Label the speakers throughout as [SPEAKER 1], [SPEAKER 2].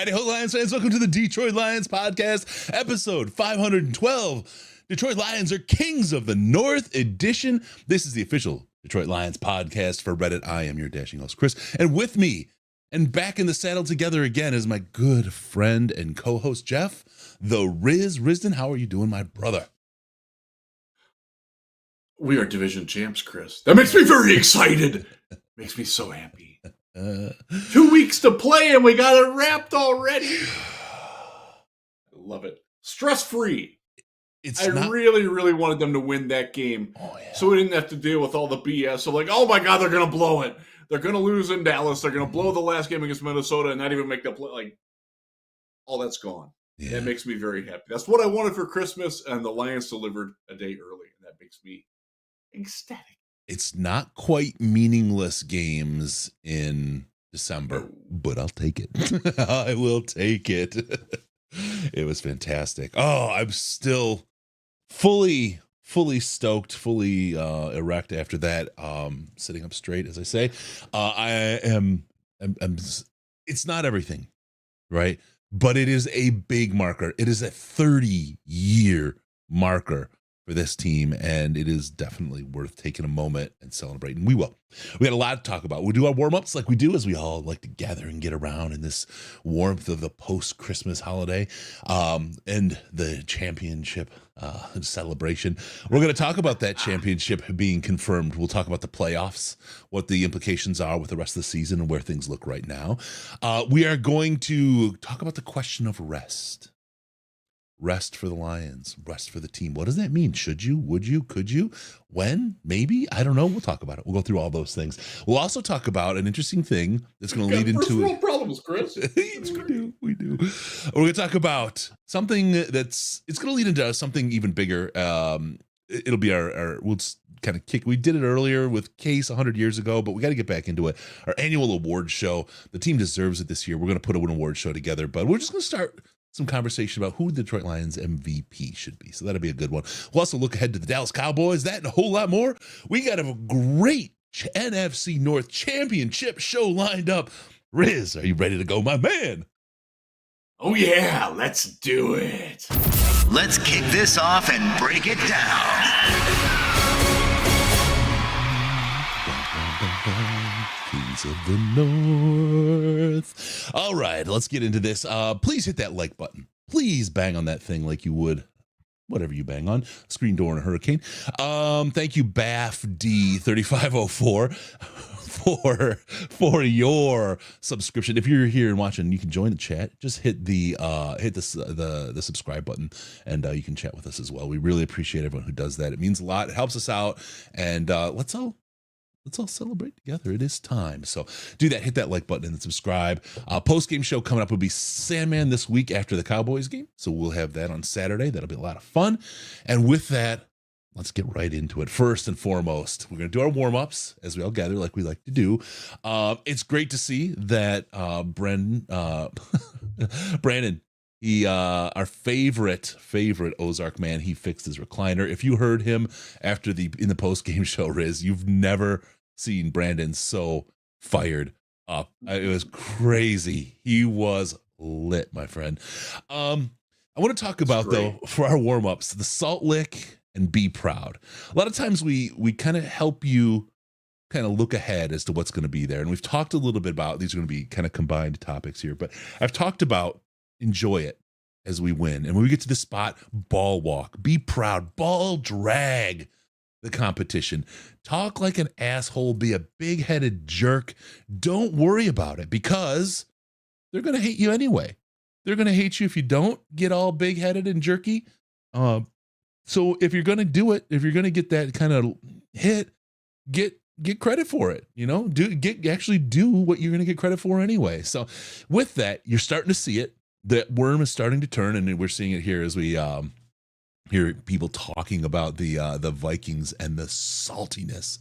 [SPEAKER 1] Howdy ho, Lions fans. Welcome to the Detroit Lions podcast, episode 512. Detroit Lions are kings of the North edition. This is the official Detroit Lions podcast for Reddit. I am your dashing host, Chris. And with me and back in the saddle together again is my good friend and co-host, Jeff, the Riz. Risden, how are you doing, my brother?
[SPEAKER 2] We are division champs, Chris. That makes me very excited. Makes me so happy. 2 weeks to play and we got it wrapped already. I love it. Stress-free. I really wanted them to win that game. Oh, yeah. So we didn't have to deal with all the BS of like, oh my God, they're going to blow it. They're going to lose in Dallas. They're going to blow the last game against Minnesota and not even make the play. Like, all that's gone. Yeah. That makes me very happy. That's what I wanted for Christmas, and the Lions delivered a day early, and that makes me ecstatic.
[SPEAKER 1] It's not quite meaningless games in December, but I'll take it. I will take it. It was fantastic. Oh, I'm still fully stoked, fully erect after that. Sitting up straight, as I say. I'm it's not everything, right? But it is a big marker. It is a 30-year marker for this team, and it is definitely worth taking a moment and celebrating. We will. We had a lot to talk about. We'll do our warm-ups like we do, as we all like to gather and get around in this warmth of the post-Christmas holiday and the championship celebration. We're going to talk about that championship being confirmed. We'll talk about the playoffs, what the implications are with the rest of the season, and where things look right now. We are going to talk about the question of rest. Rest for the Lions, rest for the team. What does that mean? Should you, would you, could you, when, maybe? I don't know. We'll talk about it. We'll go through all those things. We'll also talk about an interesting thing that's going to lead into
[SPEAKER 2] world problems, Chris.
[SPEAKER 1] We do. We're going to talk about something it's going to lead into something even bigger. It'll be we'll kind of kick. We did it earlier with Case 100 years ago, but we got to get back into it. Our annual award show. The team deserves it this year. We're going to put an award show together, but we're just going to start some conversation about who the Detroit Lions MVP should be. So that'll be a good one. We'll also look ahead to the Dallas Cowboys, that and a whole lot more. We got a great NFC North championship show lined up. Riz, are you ready to go, my man?
[SPEAKER 2] Oh yeah, let's do it.
[SPEAKER 3] Let's kick this off and break it down.
[SPEAKER 1] Kings of the North. All right, let's get into this. Please hit that like button. Please bang on that thing like you would whatever you bang on. Screen door in a hurricane. Thank you, BAFD3504 for your subscription. If you're here and watching, you can join the chat. Just hit the subscribe button, and you can chat with us as well. We really appreciate everyone who does that. It means a lot. It helps us out, and let's all celebrate together. It is time. So do that. Hit that like button and subscribe. Post-game show coming up will be Sandman this week after the Cowboys game. So we'll have that on Saturday. That'll be a lot of fun. And with that, let's get right into it. First and foremost, we're going to do our warm-ups as we all gather like we like to do. It's great to see that Brandon, he our favorite Ozark man, he fixed his recliner. If you heard him in the post-game show, Riz, you've never seen Brandon so fired up. It was crazy. He was lit, my friend. I want to talk about, though, for our warm-ups, the Salt Lick and Be Proud. A lot of times we kind of help you kind of look ahead as to what's going to be there. And we've talked a little bit about, these are going to be kind of combined topics here, but I've talked about enjoy it as we win. And when we get to the spot, ball walk, be proud, ball drag the competition. Talk like an asshole, be a big-headed jerk. Don't worry about it, because they're going to hate you anyway. They're going to hate you if you don't get all big-headed and jerky. So if you're going to do it, if you're going to get that kind of hit, get credit for it, actually do what you're going to get credit for anyway. So with that, you're starting to see it. The worm is starting to turn, and we're seeing it here as we hear people talking about the Vikings and the saltiness,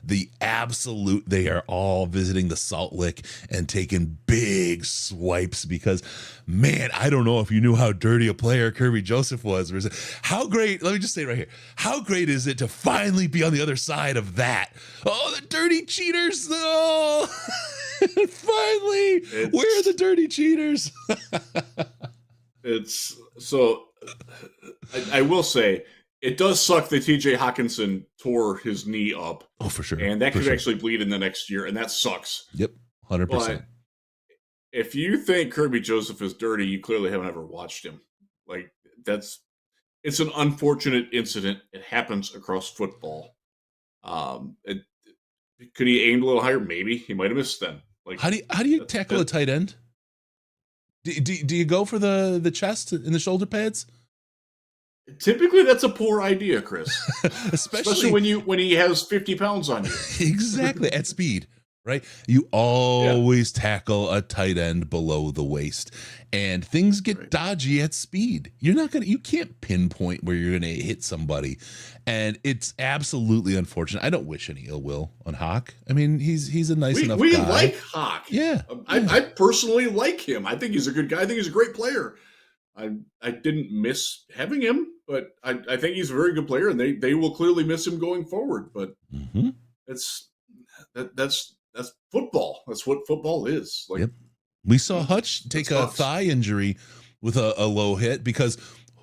[SPEAKER 1] the absolute. They are all visiting the Salt Lick and taking big swipes because, man, I don't know if you knew how dirty a player Kirby Joseph was. How great, let me just say right here, how great is it to finally be on the other side of that? Oh, the dirty cheaters. Oh. Finally, we're the dirty cheaters.
[SPEAKER 2] It's so. I will say it does suck that T.J. Hawkinson tore his knee up.
[SPEAKER 1] Oh, for sure,
[SPEAKER 2] and that could actually bleed in the next year, and that sucks.
[SPEAKER 1] Yep, 100%.
[SPEAKER 2] If you think Kirby Joseph is dirty, you clearly haven't ever watched him. Like it's an unfortunate incident. It happens across football. Could he aim a little higher? Maybe he might have missed then. Like
[SPEAKER 1] how do you tackle a tight end? Do you go for the chest and the shoulder pads?
[SPEAKER 2] Typically, that's a poor idea, Chris.
[SPEAKER 1] Especially
[SPEAKER 2] when he has 50 pounds on you.
[SPEAKER 1] Exactly, at speed, right? You always tackle a tight end below the waist, and things get dodgy at speed. You can't pinpoint where you're gonna hit somebody, and it's absolutely unfortunate. I don't wish any ill will on Hawk. I mean, he's a nice enough guy.
[SPEAKER 2] We like Hawk.
[SPEAKER 1] Yeah.
[SPEAKER 2] I personally like him. I think he's a good guy. I think he's a great player. I didn't miss having him, but I think he's a very good player, and they will clearly miss him going forward. But that's football. That's what football is. Like
[SPEAKER 1] we saw Hutch take a thigh injury with a low hit because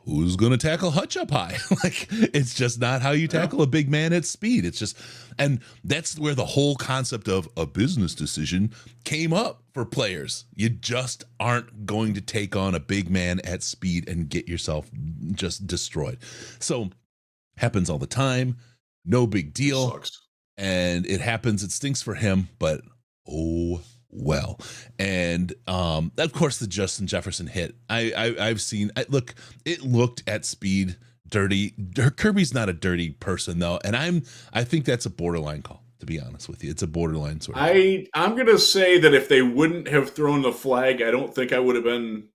[SPEAKER 1] who's going to tackle Hutch up high? Like, it's just not how you tackle a big man at speed. It's just, and that's where the whole concept of a business decision came up for players. You just aren't going to take on a big man at speed and get yourself just destroyed. So happens all the time. No big deal.
[SPEAKER 2] Sucks.
[SPEAKER 1] And it happens. It stinks for him, but oh well. And of course the Justin Jefferson hit. I've seen. Look, it looked at speed dirty. Kirby's not a dirty person though, and I think that's a borderline call. To be honest with you, it's a borderline sort of.
[SPEAKER 2] I'm gonna say that if they wouldn't have thrown the flag, I don't think I would have been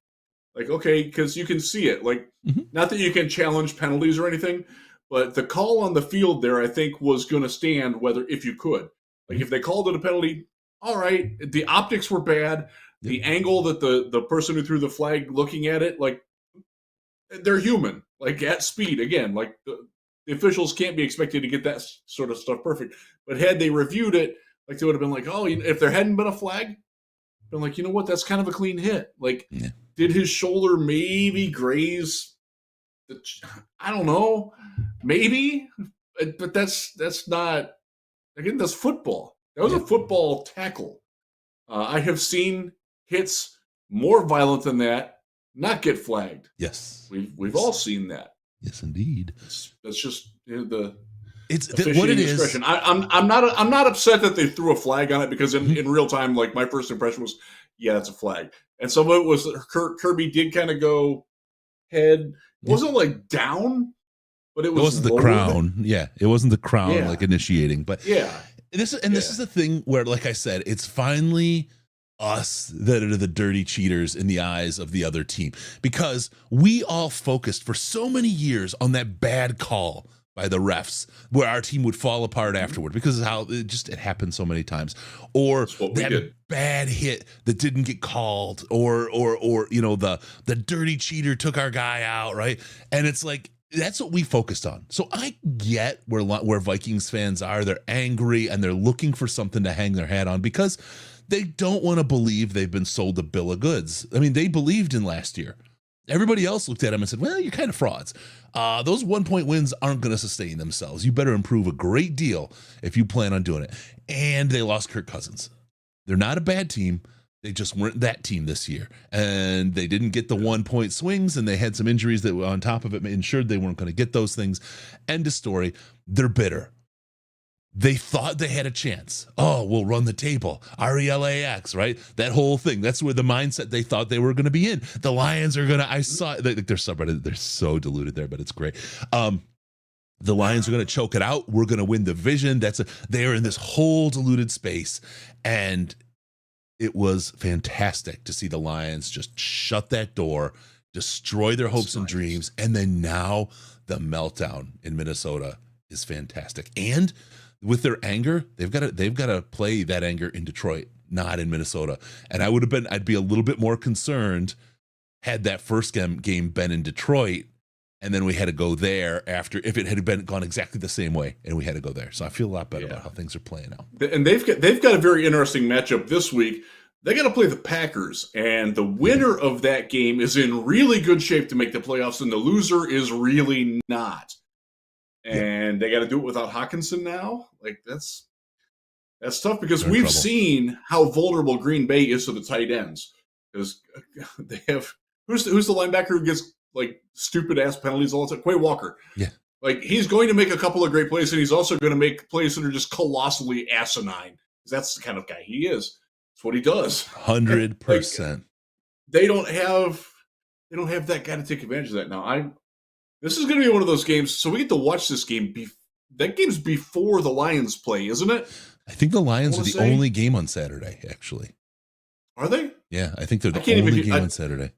[SPEAKER 2] like, okay, because you can see it. Like, not that you can challenge penalties or anything, but the call on the field there, I think, was going to stand whether if you could. Like, if they called it a penalty, all right. The optics were bad. The angle that the person who threw the flag looking at it, like, they're human. Like, at speed, again, like, the officials can't be expected to get that sort of stuff perfect. But had they reviewed it, like, they would have been like, oh, if there hadn't been a flag, been like, you know what, that's kind of a clean hit. Like, did his shoulder maybe graze? I don't know. Maybe. But that's not, again, that's football. That was a football tackle. I have seen hits more violent than that not get flagged.
[SPEAKER 1] Yes.
[SPEAKER 2] We've all seen that.
[SPEAKER 1] Yes, indeed.
[SPEAKER 2] That's just the
[SPEAKER 1] what it
[SPEAKER 2] discretion.
[SPEAKER 1] is.
[SPEAKER 2] I'm not upset that they threw a flag on it because in real time, like, my first impression was, yeah, that's a flag. And some of it was Kirby did kind of go head. It wasn't like down, but it wasn't
[SPEAKER 1] the crown. Yeah, it wasn't the crown like initiating, but this is the thing where, like I said, it's finally us that are the dirty cheaters in the eyes of the other team, because we all focused for so many years on that bad call by the refs where our team would fall apart afterward because of how it happened so many times, or that bad hit that didn't get called, or the dirty cheater took our guy out, right? And it's like, that's what we focused on. So I get where Vikings fans are. They're angry and they're looking for something to hang their hat on because they don't want to believe they've been sold a bill of goods. I mean, they believed in last year. Everybody else looked at them and said, well, you're kind of frauds. Those 1-point wins aren't going to sustain themselves. You better improve a great deal if you plan on doing it. And they lost Kirk Cousins. They're not a bad team. They just weren't that team this year. And they didn't get the 1-point swings, and they had some injuries that were on top of it ensured they weren't going to get those things. End of story. They're bitter. They thought they had a chance. Oh, we'll run the table. RELAX, right? That whole thing. That's where the mindset they thought they were going to be in. The Lions are going to, I saw, they're subreddit. They're so diluted there, but it's great. The Lions are going to choke it out. We're going to win the division. They're in this whole diluted space. And it was fantastic to see the Lions just shut that door, destroy their hopes and dreams. And then now the meltdown in Minnesota is fantastic. And with their anger, they've got to play that anger in Detroit, not in Minnesota. And I'd be a little bit more concerned had that first game been in Detroit And then we had to go there after, if it had been gone exactly the same way, and we had to go there. So I feel a lot better about how things are playing out.
[SPEAKER 2] And they've got a very interesting matchup this week. They got to play the Packers, and the winner of that game is in really good shape to make the playoffs, and the loser is really not. And they got to do it without Hawkinson now. Like that's tough because we've seen how vulnerable Green Bay is to the tight ends. Because they have who's the linebacker who gets like stupid ass penalties all the time? Quay Walker.
[SPEAKER 1] Yeah.
[SPEAKER 2] Like he's going to make a couple of great plays, and he's also going to make plays that are just colossally asinine. That's the kind of guy he is. That's what he does.
[SPEAKER 1] 100%.
[SPEAKER 2] Like, they don't have that guy to take advantage of that now. This is going to be one of those games. So we get to watch this game. That game's before the Lions play, isn't it?
[SPEAKER 1] I think the Lions are the only game on Saturday, actually.
[SPEAKER 2] Are they?
[SPEAKER 1] Yeah, I think they're the only game on Saturday.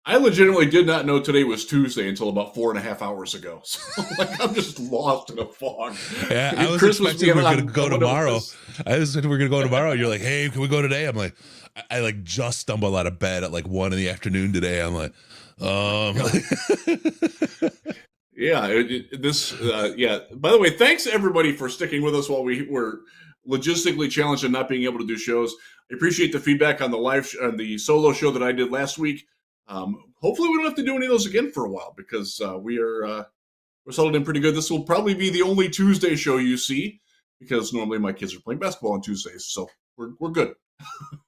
[SPEAKER 2] I legitimately did not know today was Tuesday until about 4.5 hours ago. So I'm just lost in a fog.
[SPEAKER 1] Yeah, I was expecting we were going to go tomorrow. I was expecting we were going to go tomorrow. You're like, hey, can we go today? I'm like, I like just stumbled out of bed at like 1 p.m. today. I'm like,
[SPEAKER 2] yeah. By the way, thanks everybody for sticking with us while we were logistically challenged and not being able to do shows. I appreciate the feedback on the solo show that I did last week. Hopefully we don't have to do any of those again for a while because we're settled in pretty good. This will probably be the only Tuesday show you see because normally my kids are playing basketball on Tuesdays, so we're good.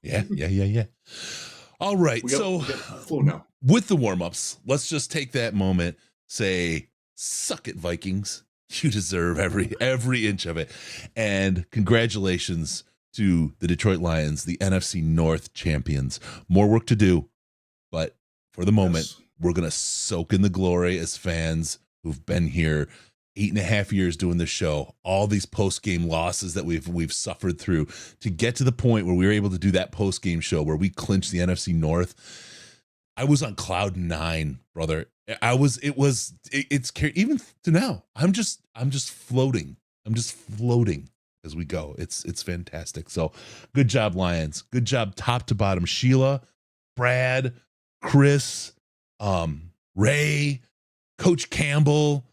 [SPEAKER 1] Yeah. All right, so
[SPEAKER 2] now.
[SPEAKER 1] With the warm-ups, let's just take that moment, say, suck it, Vikings. You deserve every inch of it. And congratulations to the Detroit Lions, the NFC North champions. More work to do, but for the moment, we're going to soak in the glory as fans who've been here 8.5 years doing this show, all these post-game losses that we've suffered through to get to the point where we were able to do that post-game show where we clinched the NFC North. I was on cloud 9, brother. It's even to now. I'm just floating. I'm just floating as we go. It's fantastic. So good job, Lions. Good job top to bottom. Sheila, Brad, Chris, Ray, Coach Campbell,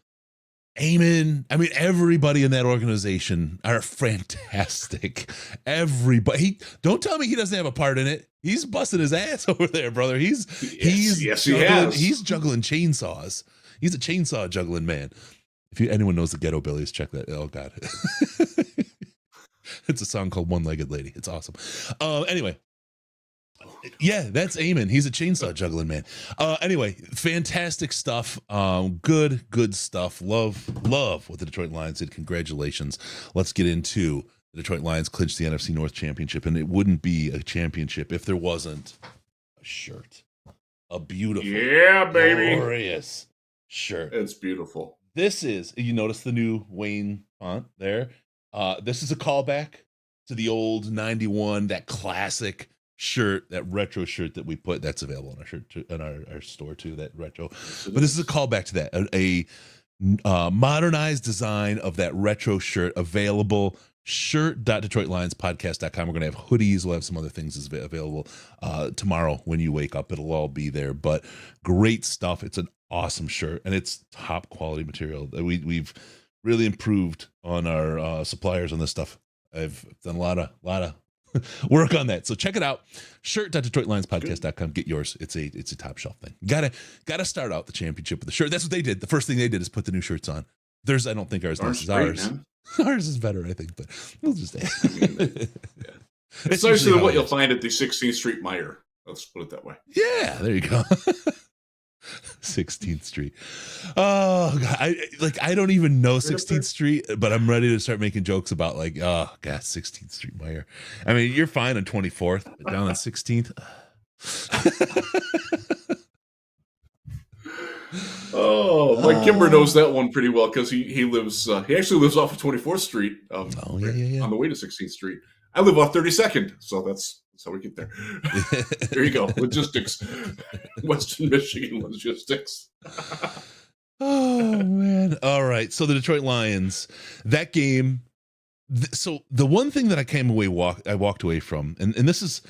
[SPEAKER 1] Eamon. I mean, everybody in that organization are fantastic. Everybody. Don't tell me he doesn't have a part in it. He's busting his ass over there, brother. He's juggling chainsaws. He's a chainsaw juggling man. If anyone knows the Ghetto Billies, check that. Oh God. It's a song called One-Legged Lady. It's awesome. Anyway. Yeah, that's Eamon. He's a chainsaw juggling man. Anyway, fantastic stuff. Good stuff. Love what the Detroit Lions did. Congratulations. Let's get into the Detroit Lions clinched the NFC North Championship, and it wouldn't be a championship if there wasn't a shirt. A beautiful, glorious shirt.
[SPEAKER 2] It's beautiful.
[SPEAKER 1] This is, you notice the new Wayne font there? This is a callback to the old 91, that classic shirt, that retro shirt that we put. That's available on our shirt in our store too, that retro. But this is a callback to that. A modernized design of that retro shirt available. Shirt.DetroitLionsPodcast.com. We're going to have hoodies. We'll have some other things available tomorrow when you wake up. It'll all be there. But great stuff. It's an awesome shirt, and it's top quality material. We've really improved on our suppliers on this stuff. I've done a lot of work on that. So check it out. Shirt.DetroitLionsPodcast.com. Get yours. It's a top shelf thing. Gotta start out the championship with the shirt. That's what they did. The first thing they did is put the new shirts on. Theirs, I don't think ours is ours. Man. Ours is better, I think, but we'll just say.
[SPEAKER 2] It's nicer than what you'll find at the 16th Street Meijer. Let's put it that way.
[SPEAKER 1] Yeah, there you go. 16th Street. Oh God, I don't even know 16th Street, but I'm ready to start making jokes about like, oh God, 16th Street Meijer. I mean, you're fine on 24th, but down on 16th.
[SPEAKER 2] Oh, Mike Kimber knows that one pretty well because he actually lives off of 24th Street. On the way to 16th Street. I live off 32nd, so that's how we get there. There you go, logistics, Western Michigan logistics.
[SPEAKER 1] Oh man! All right, so the Detroit Lions, that game. So the one thing that I walked away from, and this is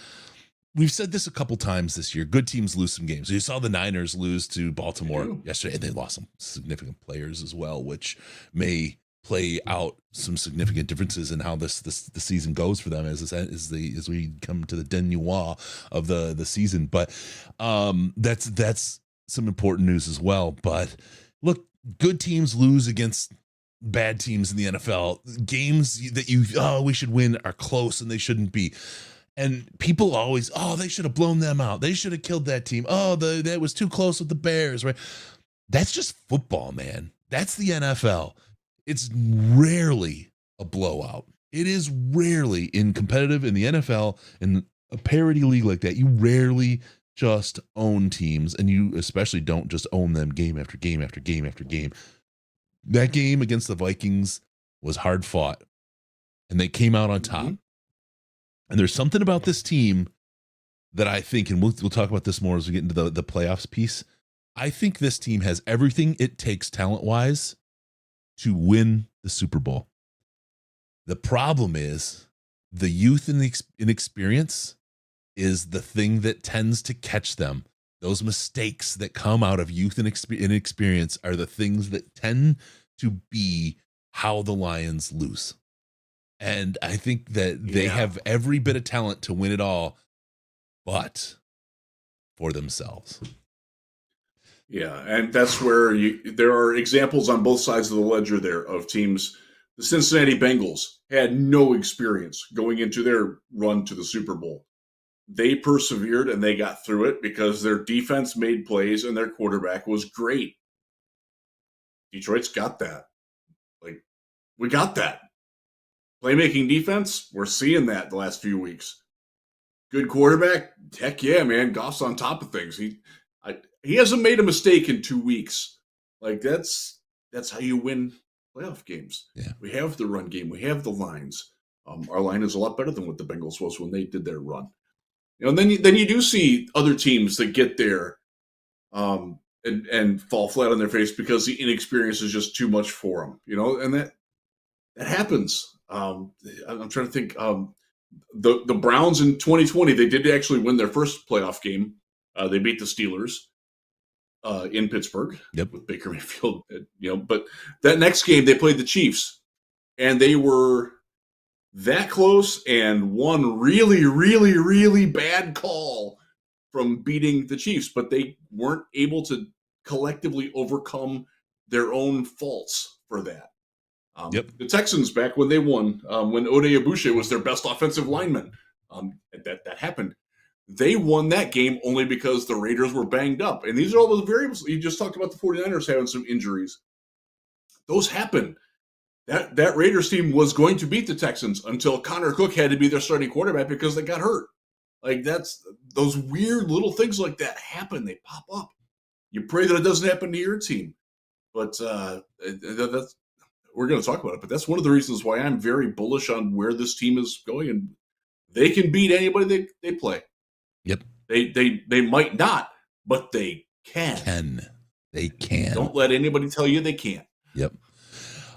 [SPEAKER 1] we've said this a couple times this year. Good teams lose some games. You saw the Niners lose to Baltimore yesterday, and they lost some significant players as well, which may play out some significant differences in how the season goes for them as we come to the denouement of the season. But that's some important news as well. But look, good teams lose against bad teams in the NFL. Games that we should win are close and they shouldn't be. And people always, they should have blown them out. They should have killed that team. That was too close with the Bears, right? That's just football, man. That's the NFL. It's rarely a blowout. It is rarely in competitive in the NFL, in a parity league like that. You rarely just own teams, and you especially don't just own them game after game after game after game. That game against the Vikings was hard fought, and they came out on top. And there's something about this team that I think, and we'll talk about this more as we get into the playoffs piece. I think this team has everything it takes talent-wise to win the Super Bowl. The problem is the youth and the inexperience is the thing that tends to catch them. Those mistakes that come out of youth and inexperience are the things that tend to be how the Lions lose. And I think that they have every bit of talent to win it all, but for themselves.
[SPEAKER 2] Yeah, and that's where there are examples on both sides of the ledger there of teams. The Cincinnati Bengals had no experience going into their run to the Super Bowl. They persevered and they got through it because their defense made plays and their quarterback was great. Detroit's got that. We got that. Playmaking defense, we're seeing that the last few weeks. Good quarterback, heck yeah, man. Goff's on top of things. He hasn't made a mistake in 2 weeks. That's how you win playoff games.
[SPEAKER 1] Yeah.
[SPEAKER 2] We have the run game. We have the lines. Our line is a lot better than what the Bengals was when they did their run. And then you do see other teams that get there and fall flat on their face because the inexperience is just too much for them. And that happens. I'm trying to think. The Browns in 2020, they did actually win their first playoff game. They beat the Steelers in Pittsburgh with Baker Mayfield. But that next game they played the Chiefs, and they were that close and one really, really, really bad call from beating the Chiefs, but they weren't able to collectively overcome their own faults for that. The Texans, back when they won, when Ode Abuche was their best offensive lineman, that happened. They won that game only because the Raiders were banged up. And these are all the variables. You just talked about the 49ers having some injuries. Those happen. That Raiders team was going to beat the Texans until Connor Cook had to be their starting quarterback because they got hurt. That's those weird little things like that happen. They pop up. You pray that it doesn't happen to your team. But that's, we're going to talk about it, but that's one of the reasons why I'm very bullish on where this team is going, and they can beat anybody they play.
[SPEAKER 1] Yep.
[SPEAKER 2] They might not, but they can.
[SPEAKER 1] They can.
[SPEAKER 2] Don't let anybody tell you they can't.
[SPEAKER 1] Yep.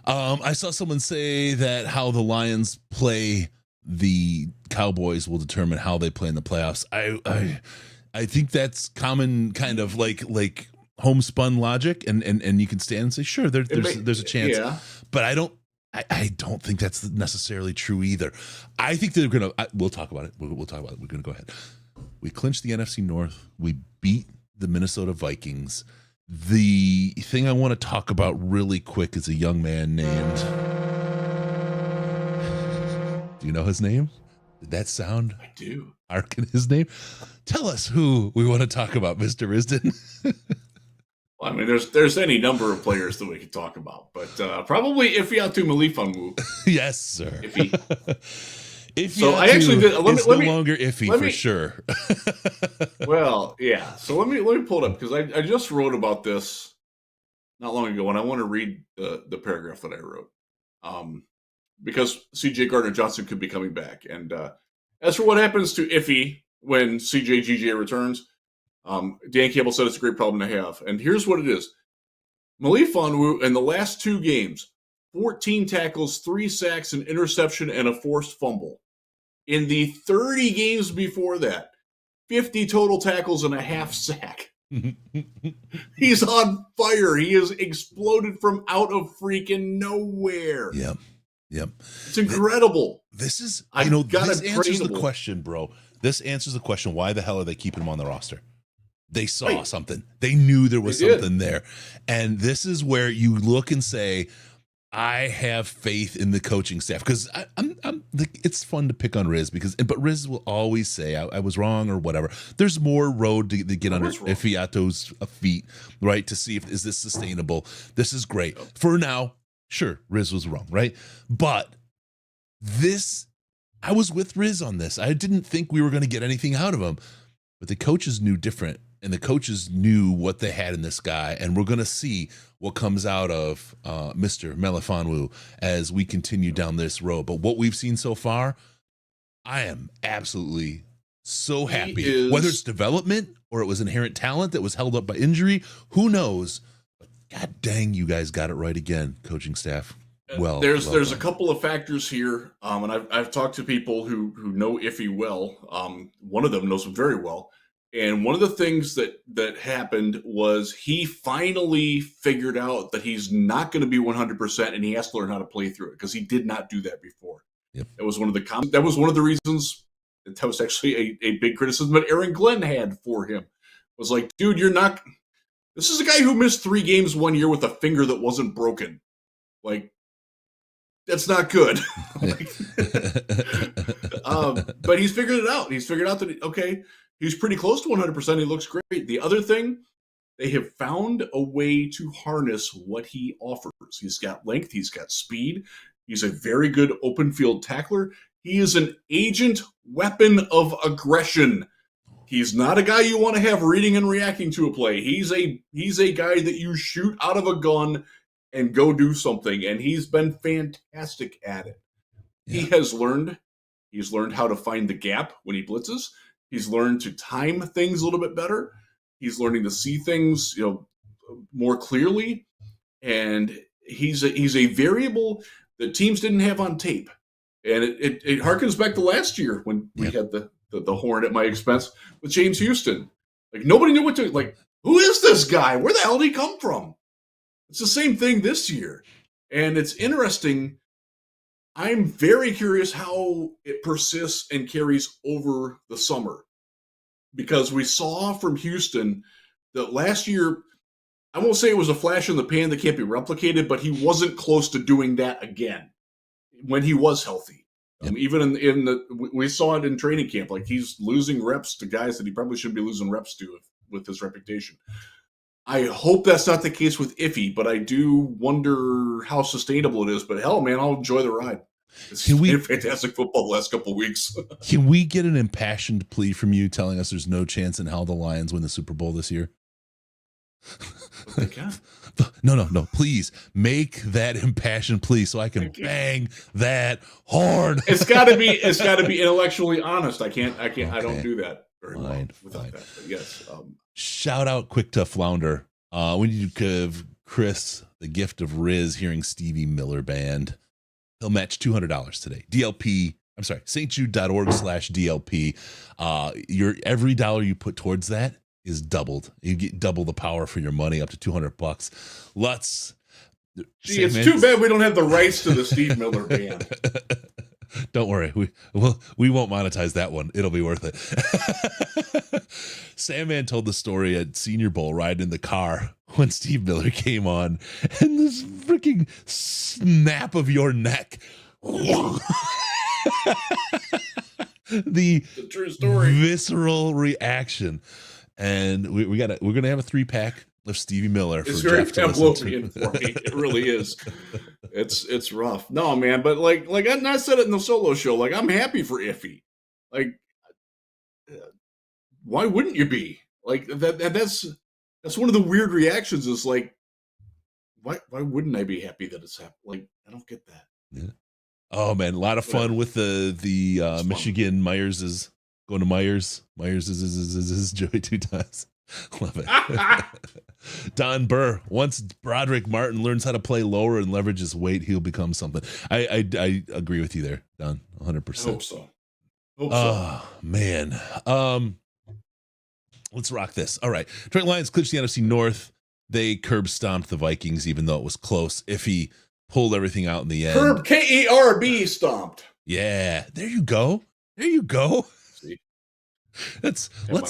[SPEAKER 1] I saw someone say that how the Lions play the Cowboys will determine how they play in the playoffs. I think that's common kind of like homespun logic, and you can stand and say, sure, there's a chance.
[SPEAKER 2] Yeah.
[SPEAKER 1] But I don't think that's necessarily true either. I think they're gonna. We'll talk about it. We'll talk about it. We're gonna go ahead. We clinched the NFC North. We beat the Minnesota Vikings. The thing I want to talk about really quick is a young man named. Do you know his name? Did that sound?
[SPEAKER 2] I do.
[SPEAKER 1] Arkin his name. Tell us who we want to talk about, Mr. Risden.
[SPEAKER 2] Well, I mean, there's any number of players that we could talk about, but probably Iffy Melifonwu.
[SPEAKER 1] Yes, sir.
[SPEAKER 2] Iffy. So I actually did.
[SPEAKER 1] Let me no longer Iffy for sure.
[SPEAKER 2] Well, yeah. So let me pull it up because I just wrote about this not long ago, and I want to read the paragraph that I wrote. Because C.J. Gardner-Johnson could be coming back, and as for what happens to Iffy when CJ returns. Dan Campbell said it's a great problem to have. And here's what it is. Melifonwu, in the last 2 games, 14 tackles, 3 sacks, an interception, and a forced fumble. In the 30 games before that, 50 total tackles and a half sack. He's on fire. He has exploded from out of freaking nowhere.
[SPEAKER 1] Yep.
[SPEAKER 2] It's incredible.
[SPEAKER 1] This is,
[SPEAKER 2] this
[SPEAKER 1] answers the question, bro. This answers the question, why the hell are they keeping him on the roster? They saw something. They knew there was something there. And this is where you look and say, I have faith in the coaching staff, because it's fun to pick on Riz but Riz will always say I was wrong or whatever. There's more road to get under Iffiato's feet, right? To see is this sustainable. This is great for now. Sure, Riz was wrong, right? But I was with Riz on this. I didn't think we were going to get anything out of him, but the coaches knew different. And the coaches knew what they had in this guy, and we're going to see what comes out of Mr. Melifonwu as we continue down this road. But what we've seen so far, I am absolutely so happy. Whether it's development or it was inherent talent that was held up by injury, who knows? But God dang, you guys got it right again, coaching staff. Well,
[SPEAKER 2] there's a couple of factors here, and I've talked to people who know Iffy well. One of them knows him very well. And one of the things that happened was he finally figured out that he's not going to be 100%, and he has to learn how to play through it, because he did not do that before.
[SPEAKER 1] Yep.
[SPEAKER 2] That was one of the reasons. That was actually a big criticism that Aaron Glenn had for him. Was like, dude, you're not. This is a guy who missed 3 games one year with a finger that wasn't broken. Like, that's not good. But he's figured it out. He's figured out that he's pretty close to 100%. He looks great. The other thing, they have found a way to harness what he offers. He's got length. He's got speed. He's a very good open field tackler. He is an agent weapon of aggression. He's not a guy you want to have reading and reacting to a play. He's a guy that you shoot out of a gun and go do something. And he's been fantastic at it. Yeah. He's learned how to find the gap when he blitzes. He's learned to time things a little bit better. He's learning to see things, more clearly, and he's a variable that teams didn't have on tape. And it harkens back to last year when we had the horn at my expense with James Houston. Like, nobody knew what to like. Who is this guy? Where the hell did he come from? It's the same thing this year, and it's interesting. I'm very curious how it persists and carries over the summer, because we saw from Houston that last year, I won't say it was a flash in the pan that can't be replicated, but he wasn't close to doing that again when he was healthy.
[SPEAKER 1] Yep.
[SPEAKER 2] Even we saw it in training camp. Like, he's losing reps to guys that he probably shouldn't be losing reps to with his reputation. I hope that's not the case with Iffy, but I do wonder how sustainable it is. But hell, man, I'll enjoy the ride. It's been fantastic football the last couple of weeks.
[SPEAKER 1] Can we get an impassioned plea from you telling us there's no chance in hell the Lions win the Super Bowl this year?
[SPEAKER 2] They can.
[SPEAKER 1] No. Please make that impassioned plea so I can bang that horn.
[SPEAKER 2] It's got to be intellectually honest. I don't do that very well without that. But yes.
[SPEAKER 1] Shout out quick to Flounder. We need to give Chris the gift of Riz hearing Stevie Miller Band. He'll match $200 today. stjude.org/DLP. Your every dollar you put towards that is doubled. You get double the power for your money, up to $200.
[SPEAKER 2] It's too bad we don't have the rights to the Steve Miller Band.
[SPEAKER 1] Don't worry, we won't monetize that one. It'll be worth it. Sandman told the story at Senior Bowl riding in the car when Steve Miller came on, and this freaking snap of your neck. the
[SPEAKER 2] true story,
[SPEAKER 1] visceral reaction, and we're gonna have a 3-pack of Stevie Miller.
[SPEAKER 2] It's very Pavlovian for me. It really is. It's rough. No, man, but like I said it in the solo show. Like, I'm happy for Iffy. Like, why wouldn't you be? Like, that's one of the weird reactions. Is like, why wouldn't I be happy that it's happened? Like, I don't get that.
[SPEAKER 1] Yeah. Oh man, a lot of fun with the Michigan fun. Myers is going to Myers. Myers is Joey 2 times. Love it. Don Burr. Once Broderick Martin learns how to play lower and leverage his weight, he'll become something. I agree with you there, Don. 100%.
[SPEAKER 2] I hope so.
[SPEAKER 1] Oh man. Let's rock this. All right. Detroit Lions clinch the NFC North. They curb stomped the Vikings, even though it was close. Iffy pulled everything out in the end.
[SPEAKER 2] Curb, K-E-R-B stomped.
[SPEAKER 1] Yeah. There you go. There you go.
[SPEAKER 2] See?
[SPEAKER 1] Let's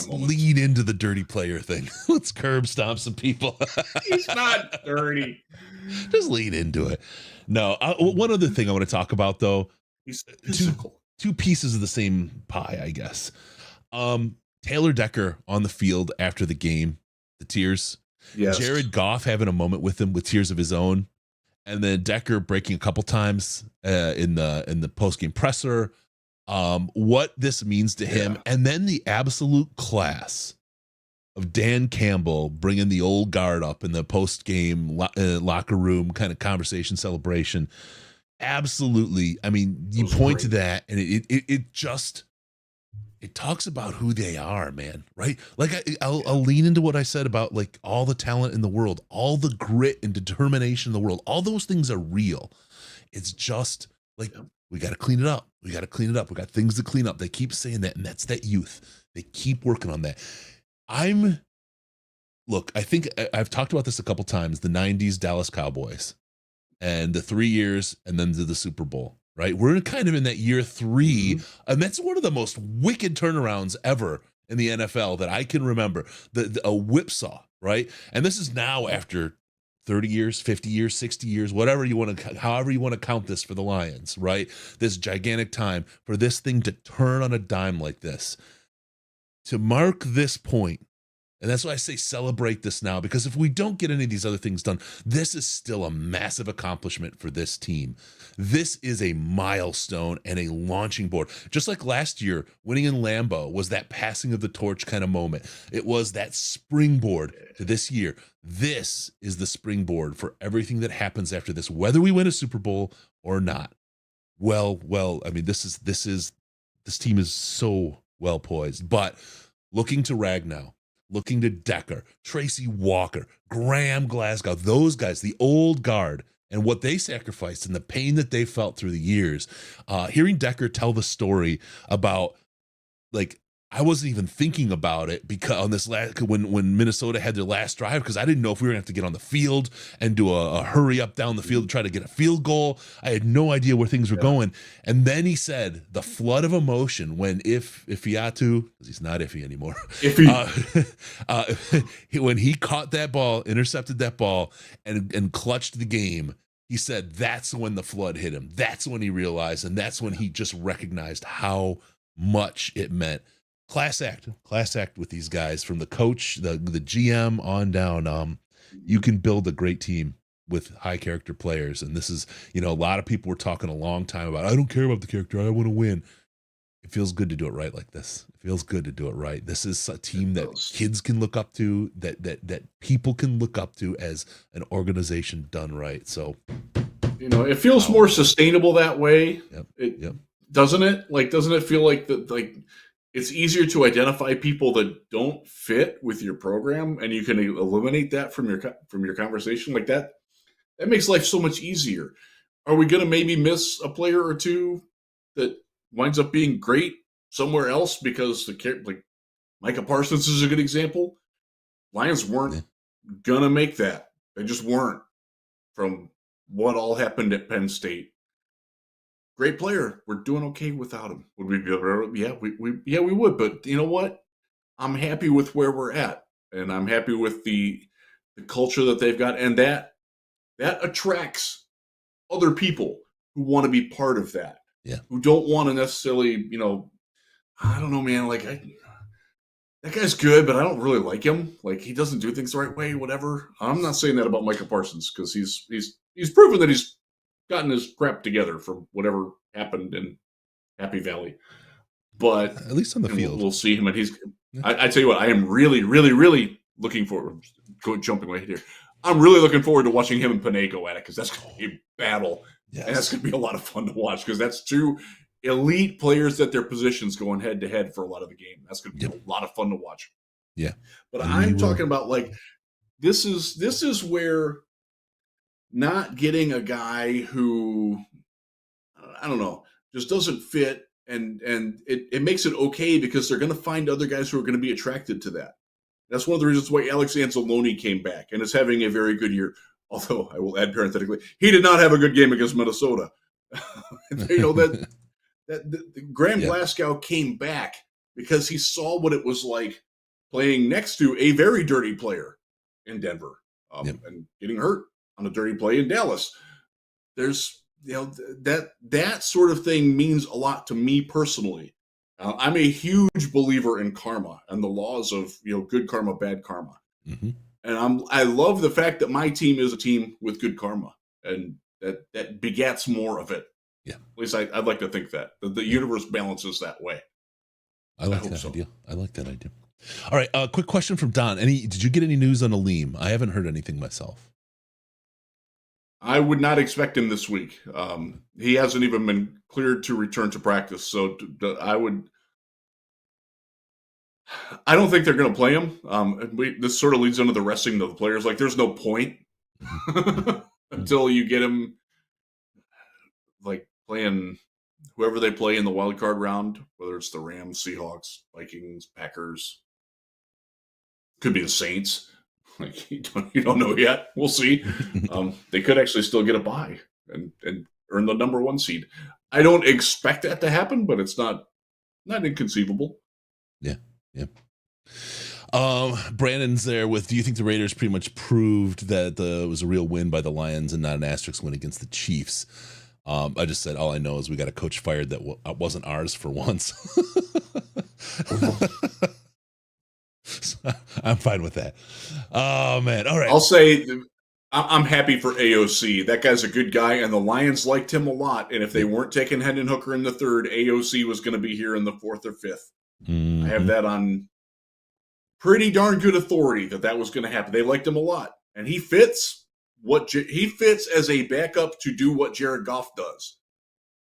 [SPEAKER 1] lean into the dirty player thing. Let's curb stomp some people.
[SPEAKER 2] He's not dirty.
[SPEAKER 1] Just lean into it. No, one other thing I want to talk about, though.
[SPEAKER 2] He's physical.
[SPEAKER 1] Two pieces of the same pie, I guess. Taylor Decker on the field after the game, the tears.
[SPEAKER 2] Yes.
[SPEAKER 1] Jared Goff having a moment with him with tears of his own, and then Decker breaking a couple times in the post-game presser. What this means to him, and then the absolute class of Dan Campbell bringing the old guard up in the post-game locker room kind of conversation celebration. Absolutely. I mean, you point to that, and it just it talks about who they are, man. Right? Like I'll lean into what I said about like all the talent in the world, all the grit and determination in the world. All those things are real. It's just like we got to clean it up. We got to clean it up. We got things to clean up. They keep saying that, and that's that youth. They keep working on that. Look, I think I've talked about this a couple times. The '90s Dallas Cowboys, and the 3 years, and then to the Super Bowl. Right, we're kind of in that year 3, and that's one of the most wicked turnarounds ever in the NFL that I can remember. A whipsaw, right? And this is now after 30 years, 50 years, 60 years, whatever you want to, however you want to count this for the Lions, right? This gigantic time for this thing to turn on a dime like this, to mark this point. And that's why I say celebrate this now, because if we don't get any of these other things done, this is still a massive accomplishment for this team. This is a milestone and a launching board. Just like last year, winning in Lambeau was that passing of the torch kind of moment. It was that springboard to this year. This is the springboard for everything that happens after this, whether we win a Super Bowl or not. Well, I mean, this team is so well poised, but looking to Ragnow, looking to Decker, Tracy Walker, Graham Glasgow, those guys, the old guard, and what they sacrificed and the pain that they felt through the years. Hearing Decker tell the story about, like, I wasn't even thinking about it because on this when Minnesota had their last drive, because I didn't know if we were going to have to get on the field and do a hurry up down the field to try to get a field goal. I had no idea where things were going. And then he said the flood of emotion when Iffiatu, because he's not Iffy anymore, when he caught that ball, intercepted that ball, and clutched the game. He said that's when the flood hit him. That's when he realized, and that's when he just recognized how much it meant. Class act with these guys, from the coach, the GM on down. You can build a great team with high character players. And this is, a lot of people were talking a long time about, I don't care about the character, I want to win. It feels good to do it right like this. It feels good to do it right. This is a team that kids can look up to, that people can look up to as an organization done right. So,
[SPEAKER 2] it feels more sustainable that way.
[SPEAKER 1] Yep.
[SPEAKER 2] Doesn't it? Like, doesn't it feel like that? Like, it's easier to identify people that don't fit with your program, and you can eliminate that from your conversation like that. That makes life so much easier. Are we going to maybe miss a player or two that winds up being great somewhere else because like Micah Parsons is a good example? Lions weren't gonna make that. They just weren't, from what all happened at Penn State. Great player. We're doing okay without him. Would we be able to? Yeah, we would. But you know what? I'm happy with where we're at, and I'm happy with the culture that they've got, and that attracts other people who want to be part of that.
[SPEAKER 1] Yeah.
[SPEAKER 2] Who don't want to necessarily, I don't know, man. Like, that guy's good, but I don't really like him. Like, he doesn't do things the right way. Whatever. I'm not saying that about Micah Parsons, because he's proven that he's gotten his crap together from whatever happened in Happy Valley. But
[SPEAKER 1] at least on the field,
[SPEAKER 2] we'll see him. And he's. I tell you what, I am really, really, really looking forward. Jumping right here, I'm really looking forward to watching him and Panay go at it, because that's going to be a battle. Yes. And that's going to be a lot of fun to watch, because that's two elite players at their positions going head to head for a lot of the game. That's going to be a lot of fun to watch.
[SPEAKER 1] Yeah,
[SPEAKER 2] but I'm talking about, like, this is where not getting a guy who, I don't know, just doesn't fit, and it makes it okay, because they're going to find other guys who are going to be attracted to that. That's one of the reasons why Alex Anzalone came back and is having a very good year. Although I will add parenthetically, he did not have a good game against Minnesota. Graham Glasgow came back because he saw what it was like playing next to a very dirty player in Denver and getting hurt on a dirty play in Dallas. There's that sort of thing means a lot to me personally. I'm a huge believer in karma and the laws of good karma, bad karma, and I love the fact that my team is a team with good karma, and that begats more of it.
[SPEAKER 1] Yeah,
[SPEAKER 2] at least I'd like to think that the universe balances that way.
[SPEAKER 1] I like that idea. I like that idea. All right, quick question from Don. Did you get any news on Aleem? I haven't heard anything myself.
[SPEAKER 2] I would not expect him this week. He hasn't even been cleared to return to practice, so I don't think they're going to play him. This sort of leads into the resting of the players. Like, there's no point until you get him, like, playing whoever they play in the wild card round, whether it's the Rams, Seahawks, Vikings, Packers. Could be the Saints. Like, you don't know yet. We'll see. They could actually still get a bye and earn the number 1 seed. I don't expect that to happen, but it's not inconceivable.
[SPEAKER 1] Yeah. Brandon's there with, do you think the Raiders pretty much proved that it was a real win by the Lions and not an asterisk win against the Chiefs? I just said, all I know is we got a coach fired that wasn't ours for once. So I'm fine with that. Oh, man. All right.
[SPEAKER 2] I'll say I'm happy for AOC. That guy's a good guy, and the Lions liked him a lot. And if they weren't taking Hendon Hooker in the 3rd, AOC was going to be here in the 4th or 5th. I have that on pretty darn good authority that was going to happen. They liked him a lot, and he fits as a backup to do what Jared Goff does.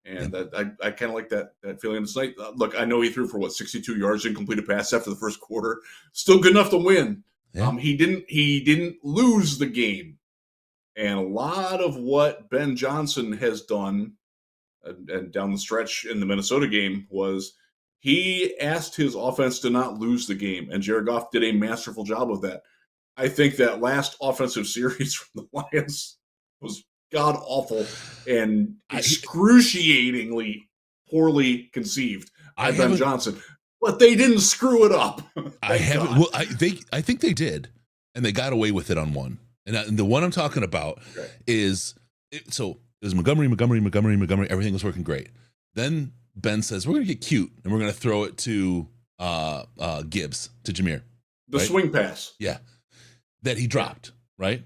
[SPEAKER 2] And I kind of like that feeling this night. Look, I know he threw for 62 yards, incomplete a pass after the first quarter. Still good enough to win. Yeah. He didn't lose the game. And a lot of what Ben Johnson has done and down the stretch in the Minnesota game was he asked his offense to not lose the game, and Jared Goff did a masterful job of that. I think that last offensive series from the Lions was god-awful and excruciatingly poorly conceived by Ben Johnson. But they didn't screw it up.
[SPEAKER 1] I think they did, and they got away with it on one. And the one I'm talking about is it was Montgomery. Everything was working great. Then Ben says, we're going to get cute, and we're going to throw it to Gibbs, to Jameer.
[SPEAKER 2] The swing pass.
[SPEAKER 1] Yeah. That he dropped, right?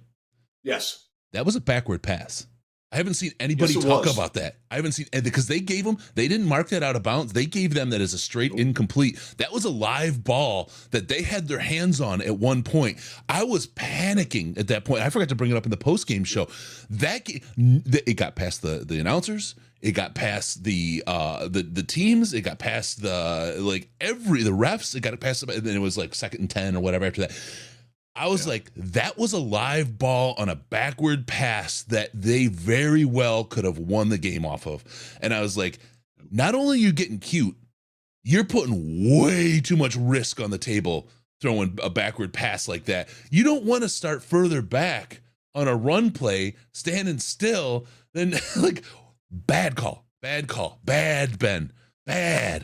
[SPEAKER 2] Yes.
[SPEAKER 1] That was a backward pass. I haven't seen anybody talk about that. I haven't seen, because they didn't mark that out of bounds. They gave them that as a straight incomplete. That was a live ball that they had their hands on at one point. I was panicking at that point. I forgot to bring it up in the post-game show. It got past the announcers. It got past the teams. It got past the refs. It got past, and then it was like 2nd and 10 or whatever after that. I was like, that was a live ball on a backward pass that they very well could have won the game off of. And I was like, not only are you getting cute, you're putting way too much risk on the table throwing a backward pass like that. You don't want to start further back on a run play, standing still, then like, bad call, bad Ben. That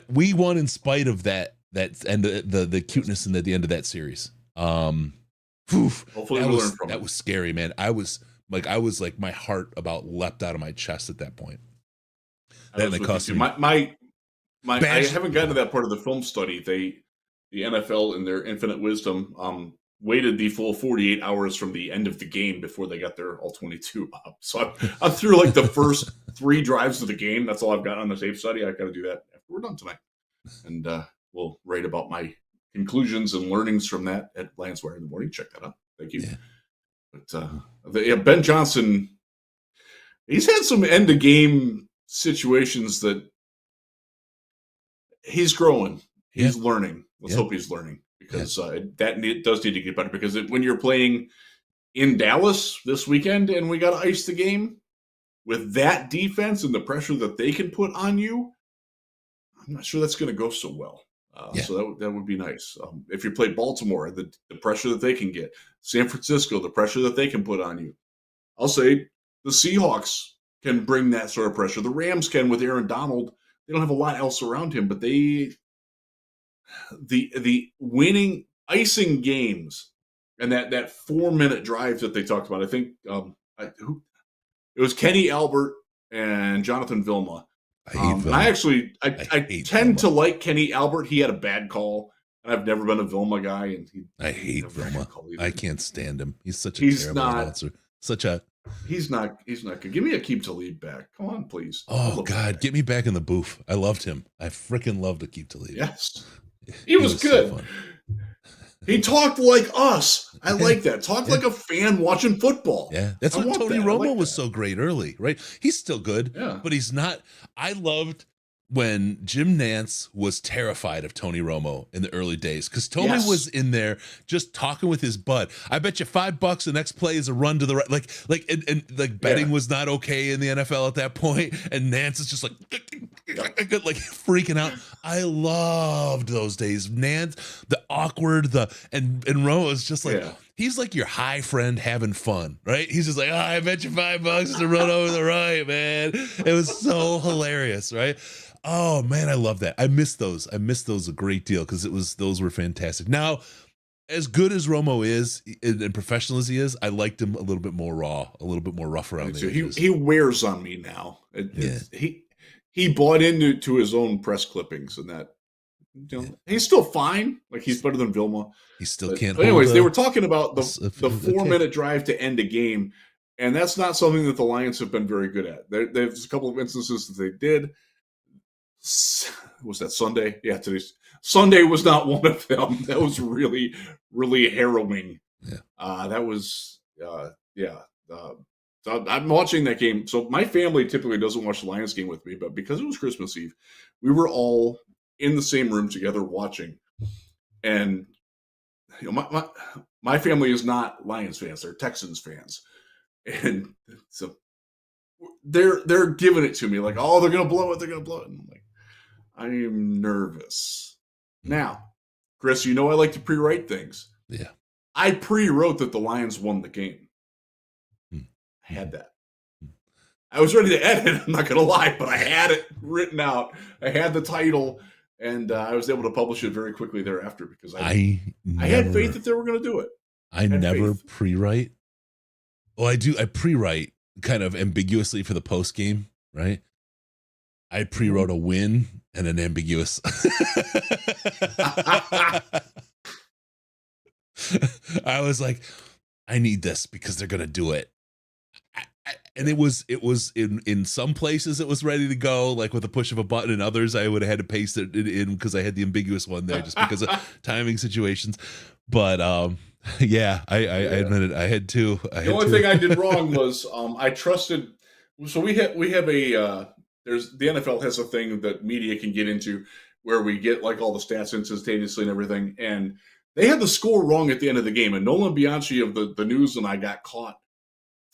[SPEAKER 1] we won in spite of that and the cuteness at the end of that series.
[SPEAKER 2] Hopefully we'll learn from
[SPEAKER 1] that was scary, man. I was like my heart about leapt out of my chest at that point. That cost me.
[SPEAKER 2] I haven't gotten to that part of the film study. The NFL in their infinite wisdom waited the full 48 hours from the end of the game before they got their all 22 up. So I'm through like the first 3 drives of the game. That's all I've got on the tape study. I got to do that after we're done tonight. And we'll write about my conclusions and learnings from that at Lancewire in the morning. Check that out. Thank you. Yeah. But Ben Johnson, he's had some end of game situations that he's growing. He's learning. Let's hope he's learning, because that does need to get better, because when you're playing in Dallas this weekend and we got to ice the game with that defense and the pressure that they can put on you, I'm not sure that's going to go so well. So that would be nice. If you play Baltimore, the pressure that they can get, San Francisco, the pressure that they can put on you. I'll say the Seahawks can bring that sort of pressure. The Rams can with Aaron Donald. They don't have a lot else around him, but the winning icing games and that 4-minute drive that they talked about. I think it was Kenny Albert and Jonathan Vilma.
[SPEAKER 1] I hate Vilma.
[SPEAKER 2] I tend to like Kenny Albert. He had a bad call, and I've never been a Vilma guy. And
[SPEAKER 1] I hate Vilma. I can't stand him. He's such a terrible announcer. He's not good. Give me Aqib Talib back. Come on, please. Oh God, get me back in the booth. I loved him. I freaking loved Aqib Talib.
[SPEAKER 2] Yes, he was good.
[SPEAKER 1] So
[SPEAKER 2] he talked like us. I like that. Talked like a fan watching football.
[SPEAKER 1] Yeah, that's what Tony Romo was so great early, right? He's still good, but he's not. I loved when Jim Nantz was terrified of Tony Romo in the early days because Tony was in there just talking with his bud. I bet you $5 the next play is a run to the right. Like betting was not okay in the NFL at that point, and Nantz is just like freaking out. I loved those days. Nantz, the awkward, and Romo is just like he's like your high friend having fun, right? He's just like, I bet you $5 is a run over the right, man. It was so hilarious, right? Oh man, I love that. I miss those. I miss those a great deal because those were fantastic. Now, as good as Romo is and professional as he is, I liked him a little bit more raw, a little bit more rough around the edges.
[SPEAKER 2] He wears on me now. He bought into his own press clippings and that. He's still fine. Like he's better than Vilma.
[SPEAKER 1] He still can't.
[SPEAKER 2] But anyways, they were talking about the 4-minute drive to end a game, and that's not something that the Lions have been very good at. There's a couple of instances that they did. Was that Sunday? Yeah, today's Sunday was not one of them. That was really, really harrowing. That was so I'm watching that game. So my family typically doesn't watch the Lions game with me, but because it was Christmas Eve, we were all in the same room together watching. And my family is not Lions fans; they're Texans fans, and so they're giving it to me like, oh, they're gonna blow it, and I'm like, I am nervous. Now, Chris, I like to pre-write things.
[SPEAKER 1] Yeah.
[SPEAKER 2] I pre-wrote that the Lions won the game. I had that. I was ready to edit, I'm not going to lie, but I had it written out. I had the title, and I was able to publish it very quickly thereafter because I had faith that they were going to do it.
[SPEAKER 1] I never pre-write. Well, I do. I pre-write kind of ambiguously for the post game, right? I pre-wrote a win and an ambiguous. I was like, I need this because they're gonna do it. And it was in some places it was ready to go, like with a push of a button, and others I would have had to paste it in because I had the ambiguous one there just because of timing situations. But I admit it. I had to.
[SPEAKER 2] The only thing I did wrong was I trusted. So we have a. There's the NFL has a thing that media can get into where we get like all the stats instantaneously and everything. And they had the score wrong at the end of the game. And Nolan Bianchi of the News and I got caught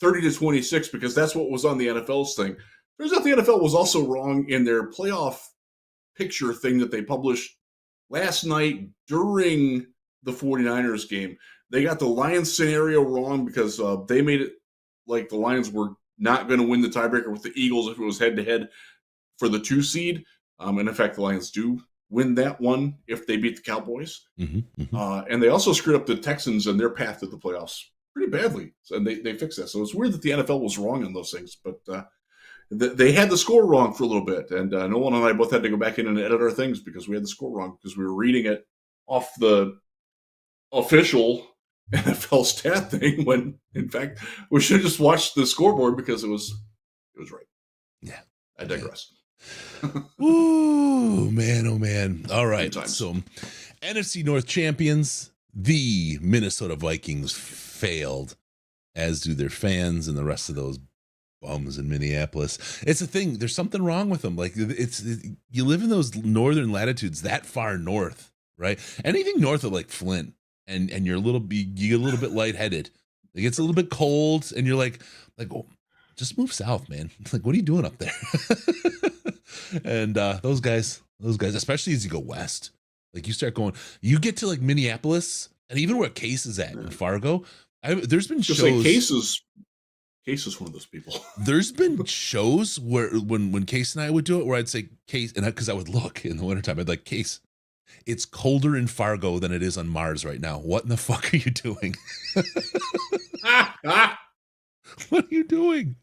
[SPEAKER 2] 30-26 because that's what was on the NFL's thing. Turns out the NFL was also wrong in their playoff picture thing that they published last night during the 49ers game. They got the Lions scenario wrong because they made it like the Lions were not going to win the tiebreaker with the Eagles if it was head-to-head for the 2 seed. And in fact, the Lions do win that one if they beat the Cowboys. And they also screwed up the Texans and their path to the playoffs pretty badly. And they fixed that. So it's weird that the NFL was wrong on those things. But they had the score wrong for a little bit. And Nolan and I both had to go back in and edit our things because we had the score wrong because we were reading it off the official NFL stat thing when in fact we should have just watched the scoreboard because it was right.
[SPEAKER 1] Yeah.
[SPEAKER 2] I digress.
[SPEAKER 1] Ooh, man, oh man. All right. So NFC North champions, the Minnesota Vikings failed, as do their fans and the rest of those bums in Minneapolis. It's a thing. There's something wrong with them. Like you live in those northern latitudes that far north, right? Anything north of like Flint. And you get a little bit lightheaded. It gets a little bit cold, and you're like, oh, just move south, man. Like, what are you doing up there? And those guys, especially as you go west, Like you start going, you get to like Minneapolis, and even where Case is at in Fargo. There's been shows.
[SPEAKER 2] Say Case is one of those people.
[SPEAKER 1] There's been shows where when Case and I would do it, where I'd say Case, and because I would look in the wintertime, I'd like, Case, it's colder in Fargo than it is on Mars right now. What in the fuck are you doing? What are you doing?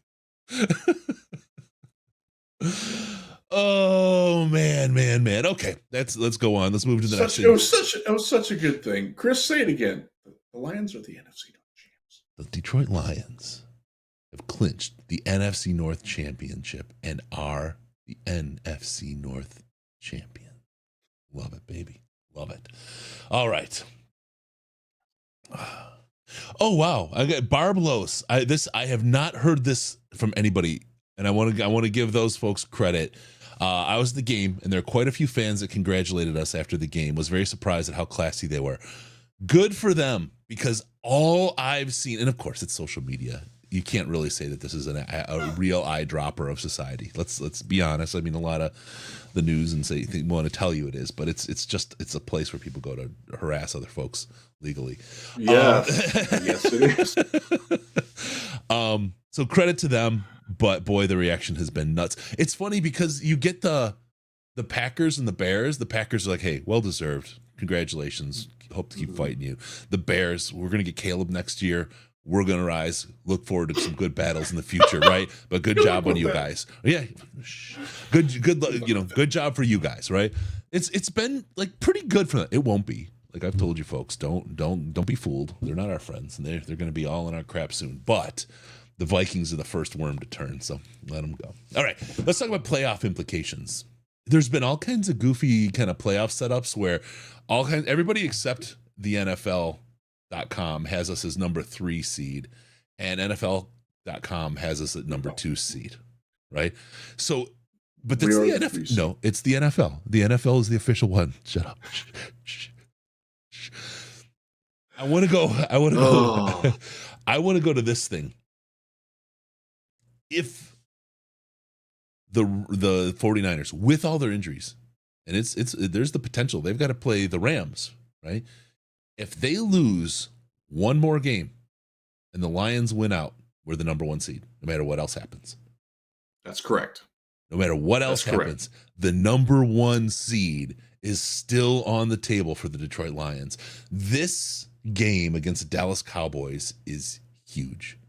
[SPEAKER 1] Oh man. Okay, let's go on. Let's move to the next thing.
[SPEAKER 2] It was such a good thing. Chris, say it again. The Lions are the NFC North champs.
[SPEAKER 1] The Detroit Lions have clinched the NFC North championship and are the NFC North champion. Love it, baby. Love it. All right. Oh wow! I got Barblos. I have not heard this from anybody, and I want to give those folks credit. I was at the game, and there are quite a few fans that congratulated us after the game. Was very surprised at how classy they were. Good for them, because all I've seen, and of course it's social media. You can't really say that this is a real eyedropper of society. Let's be honest. I mean, a lot of the news and say they want to tell you it is, but it's a place where people go to harass other folks legally.
[SPEAKER 2] Yeah, yes it is.
[SPEAKER 1] So credit to them, but boy, the reaction has been nuts. It's funny because you get the Packers and the Bears. The Packers are like, hey, well deserved. Congratulations. Hope to keep fighting you. The Bears, we're gonna get Caleb next year. We're gonna rise. Look forward to some good battles in the future, right? But good job on you guys. Yeah, good. Good job for you guys, right? It's been like pretty good for them. It won't be. Like I've told you folks, don't be fooled. They're not our friends, and they're gonna be all in our crap soon. But the Vikings are the first worm to turn, so let them go. All right, let's talk about playoff implications. There's been all kinds of goofy kind of playoff setups where everybody except the NFL.com has us as number 3 seed, and NFL.com has us at number 2 seed, right? So, but that's the NFL. No, it's the NFL. The NFL is the official one. Shut up. I want to go. I want to go to this thing. If the 49ers, with all their injuries, and there's the potential, they've got to play the Rams, right? If they lose one more game and the Lions win out, we're the number 1 seed, no matter what else happens.
[SPEAKER 2] That's correct.
[SPEAKER 1] No matter what else happens, the number 1 seed is still on the table for the Detroit Lions. This game against the Dallas Cowboys is huge.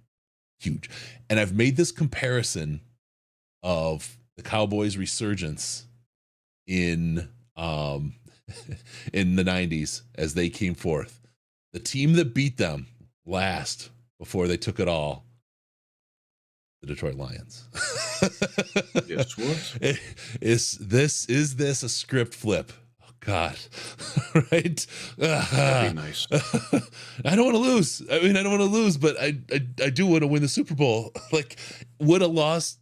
[SPEAKER 1] Huge. And I've made this comparison of the Cowboys' resurgence in in the 90s as they came forth. The team that beat them last before they took it all, the Detroit Lions.
[SPEAKER 2] Yes, what?
[SPEAKER 1] Is this a script flip? Oh God. Right?
[SPEAKER 2] That'd be nice.
[SPEAKER 1] I don't want to lose. I mean, I don't want to lose, but I do want to win the Super Bowl. Like, would have lost.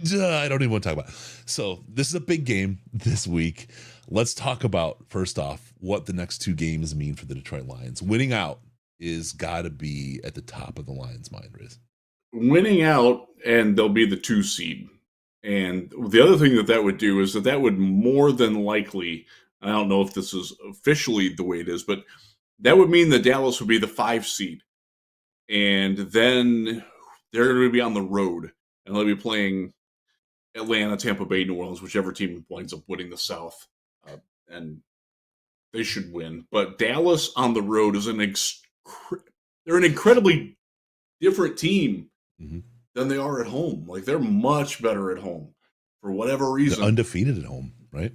[SPEAKER 1] I don't even want to talk about it. So this is a big game this week. Let's talk about, first off, what the next 2 games mean for the Detroit Lions. Winning out is got to be at the top of the Lions' mind, Riz.
[SPEAKER 2] Winning out, and they'll be the 2 seed. And the other thing that would do is that would more than likely, I don't know if this is officially the way it is, but that would mean that Dallas would be the 5 seed. And then they're going to be on the road. And they'll be playing Atlanta, Tampa Bay, New Orleans, whichever team winds up winning the South. And they should win. But Dallas on the road is they're an incredibly different team than they are at home. Like, they're much better at home for whatever reason.
[SPEAKER 1] They're undefeated at home, right?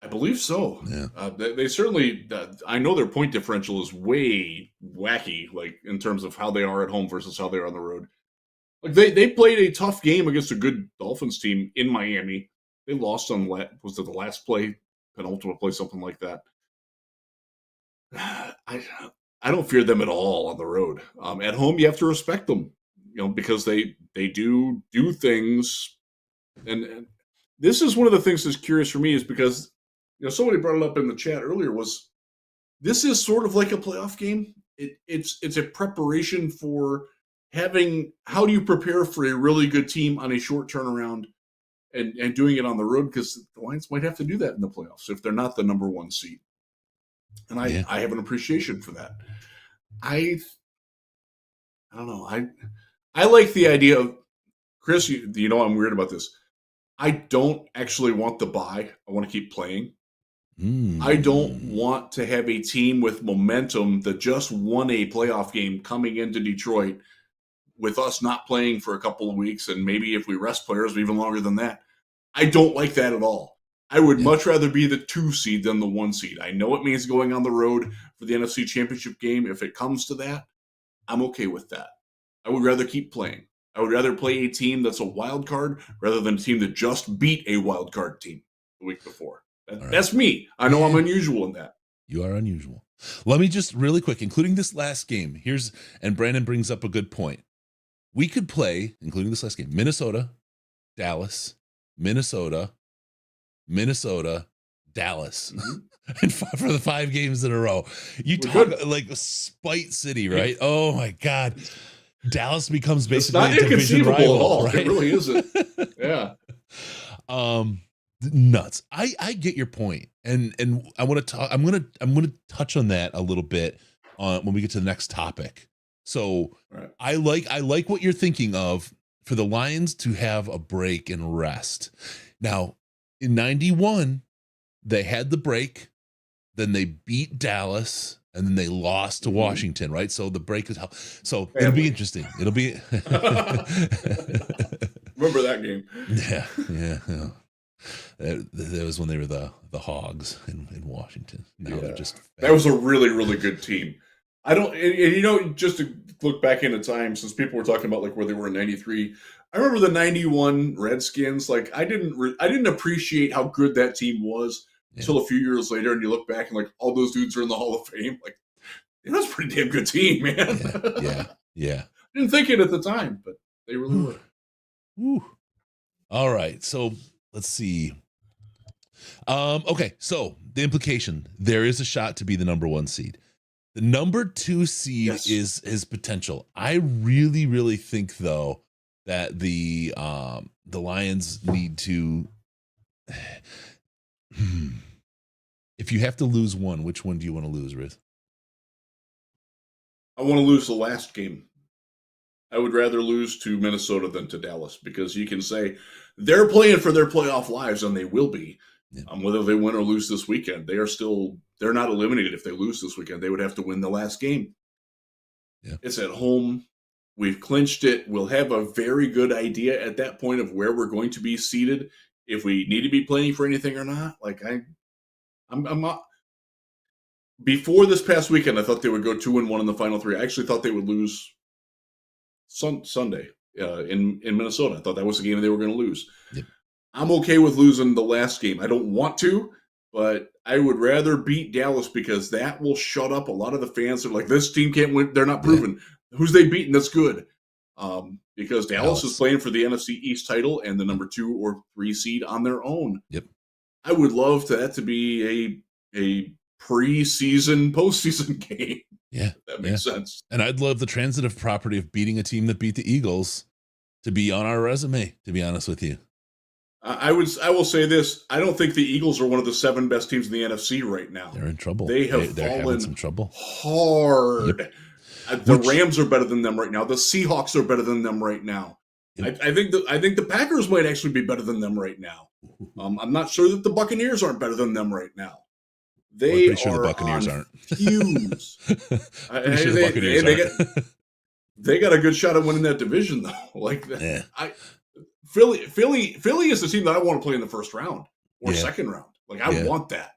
[SPEAKER 2] I believe so.
[SPEAKER 1] Yeah.
[SPEAKER 2] They certainly, I know their point differential is way wacky, like in terms of how they are at home versus how they are on the road. Like they played a tough game against a good Dolphins team in Miami. They lost on was it the last play, penultimate play, something like that. I don't fear them at all on the road. At home, you have to respect them, because they do things. And this is one of the things that's curious for me is because somebody brought it up in the chat earlier. Was this is sort of like a playoff game? It's a preparation for. How do you prepare for a really good team on a short turnaround and doing it on the road, because the Lions might have to do that in the playoffs if they're not the number one seed. And I have an appreciation for that. I don't know. I like the idea of, Chris, you know I'm weird about this. I don't actually want the bye. I want to keep playing. I don't want to have a team with momentum that just won a playoff game coming into Detroit with us not playing for a couple of weeks, and maybe if we rest players even longer than that. I don't like that at all. I would much rather be the 2 seed than the 1 seed. I know it means going on the road for the NFC Championship game. If it comes to that, I'm okay with that. I would rather keep playing. I would rather play a team that's a wild card rather than a team that just beat a wild card team the week before. That's me. I know I'm unusual in that.
[SPEAKER 1] You are unusual. Let me just really quick, including this last game. And Brandon brings up a good point. We could play, including this last game, Minnesota, Dallas, Minnesota, Dallas, and for the 5 games in a row. You talk like a spite city, right? Oh my God. Dallas becomes basically a division rival, at all.
[SPEAKER 2] Right? It really isn't. Yeah.
[SPEAKER 1] Nuts. I get your point, and I want to talk. I'm gonna touch on that a little bit when we get to the next topic. So I like what you're thinking of for the Lions to have a break and rest. Now in '91, they had the break, then they beat Dallas, and then they lost to Washington, right? So the break is how. So it'll be interesting. It'll be.
[SPEAKER 2] Remember that game?
[SPEAKER 1] Yeah. That was when they were the Hogs in Washington. Now they're just.
[SPEAKER 2] That was a really, really good team. I don't, and just to look back into time, since people were talking about like where they were in '93. I remember the '91 Redskins. Like I didn't appreciate how good that team was until a few years later, and you look back and like all those dudes are in the Hall of Fame. Like that was a pretty damn good team, man.
[SPEAKER 1] Yeah.
[SPEAKER 2] Didn't think it at the time, but they really were.
[SPEAKER 1] Woo. All right, so let's see. Okay, so the implication: there is a shot to be the number 1 seed. The number 2 seed is his potential. I really, really think though that the Lions need to. If you have to lose one, which one do you want to lose, Riz?
[SPEAKER 2] I want to lose the last game. I would rather lose to Minnesota than to Dallas, because you can say they're playing for their playoff lives, and they will be. Yeah. Whether they win or lose this weekend, they're not eliminated if they lose this weekend. They would have to win the last game.
[SPEAKER 1] Yeah.
[SPEAKER 2] It's at home. We've clinched it. We'll have a very good idea at that point of where we're going to be seated, if we need to be playing for anything or not. Like I'm not. Before this past weekend, I thought they would go 2-1 in the final 3. I actually thought they would lose Sunday in Minnesota. I thought that was the game they were going to lose.
[SPEAKER 1] Yep.
[SPEAKER 2] I'm okay with losing the last game. I don't want to, but I would rather beat Dallas, because that will shut up a lot of the fans that are like, this team can't win. They're not proven. Yeah. Who's they beating that's good? Because Dallas is playing for the NFC East title and the number 2 or 3 seed on their own.
[SPEAKER 1] Yep.
[SPEAKER 2] I would love that to be a preseason, postseason game.
[SPEAKER 1] Yeah.
[SPEAKER 2] That makes sense.
[SPEAKER 1] And I'd love the transitive property of beating a team that beat the Eagles to be on our resume, to be honest with you.
[SPEAKER 2] I will say this. I don't think the Eagles are one of the 7 best teams in the NFC right now.
[SPEAKER 1] They're in trouble.
[SPEAKER 2] They're
[SPEAKER 1] having some trouble.
[SPEAKER 2] Hard. Yep. The Rams are better than them right now. The Seahawks are better than them right now. Yep. I think the Packers might actually be better than them right now. I'm not sure that the Buccaneers aren't better than them right now. They
[SPEAKER 1] sure the Buccaneers aren't.
[SPEAKER 2] Fuse.
[SPEAKER 1] Sure the Buccaneers aren't.
[SPEAKER 2] They got a good shot at winning that division, though. Like Philly is the team that I want to play in the first round or second round. Like I want that.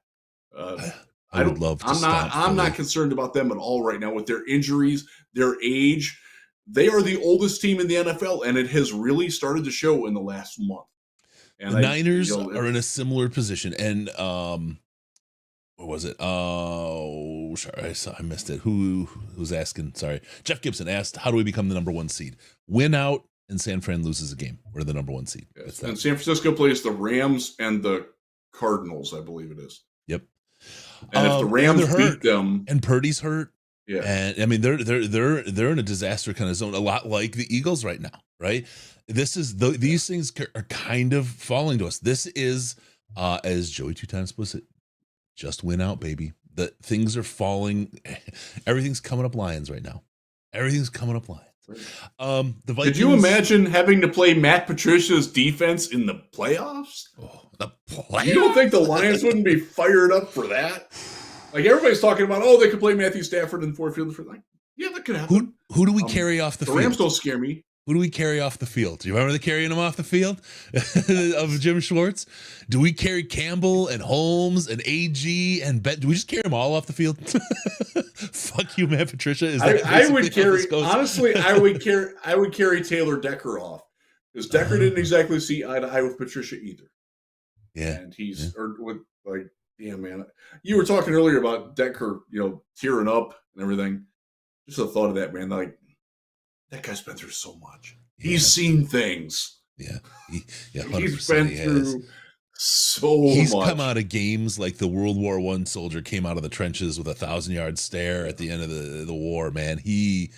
[SPEAKER 1] I would love to.
[SPEAKER 2] I'm not concerned about them at all right now with their injuries, their age. They are the oldest team in the NFL, and it has really started to show in the last month. And
[SPEAKER 1] the Niners are in a similar position. And what was it? Oh, sorry, I missed it. Who's asking? Sorry, Jeff Gibson asked, "How do we become the number 1 seed? Win out, and San Fran loses a game. We're the number 1 seed."
[SPEAKER 2] Yes. And San Francisco plays the Rams and the Cardinals, I believe it is.
[SPEAKER 1] Yep.
[SPEAKER 2] And if the Rams beat them,
[SPEAKER 1] and Purdy's hurt,
[SPEAKER 2] Yeah.
[SPEAKER 1] And I mean, they're in a disaster kind of zone, a lot like the Eagles right now, right? These things are kind of falling to us. This is, as Joey two times puts it, just win out, baby. The things are falling. Everything's coming up Lions right now. Everything's coming up Lions. The Vikings.
[SPEAKER 2] Could you imagine having to play Matt Patricia's defense in the playoffs?
[SPEAKER 1] Oh, the playoffs?
[SPEAKER 2] You don't think the Lions wouldn't be fired up for that? Like everybody's talking about, they could play Matthew Stafford in Ford Field. Like, yeah, that could happen.
[SPEAKER 1] Who do we carry off the field?
[SPEAKER 2] The Rams don't scare me.
[SPEAKER 1] Who do we carry off the field? Do you remember the carrying him off the field of Jim Schwartz? Do we carry Campbell and Holmes and AG and Bet? Do we just carry them all off the field? Fuck you, Matt Patricia. Is that
[SPEAKER 2] I would carry, honestly, I would carry Taylor Decker off because Decker didn't exactly see eye to eye with Patricia either.
[SPEAKER 1] Yeah,
[SPEAKER 2] and damn man, you were talking earlier about Decker, tearing up and everything. Just the thought of that, man, like. That guy's been through so much. Yeah. He's seen things.
[SPEAKER 1] Yeah.
[SPEAKER 2] He's been through so much.
[SPEAKER 1] He's come out of games like the World War I soldier came out of the trenches with a 1,000-yard stare at the end of the war, man. A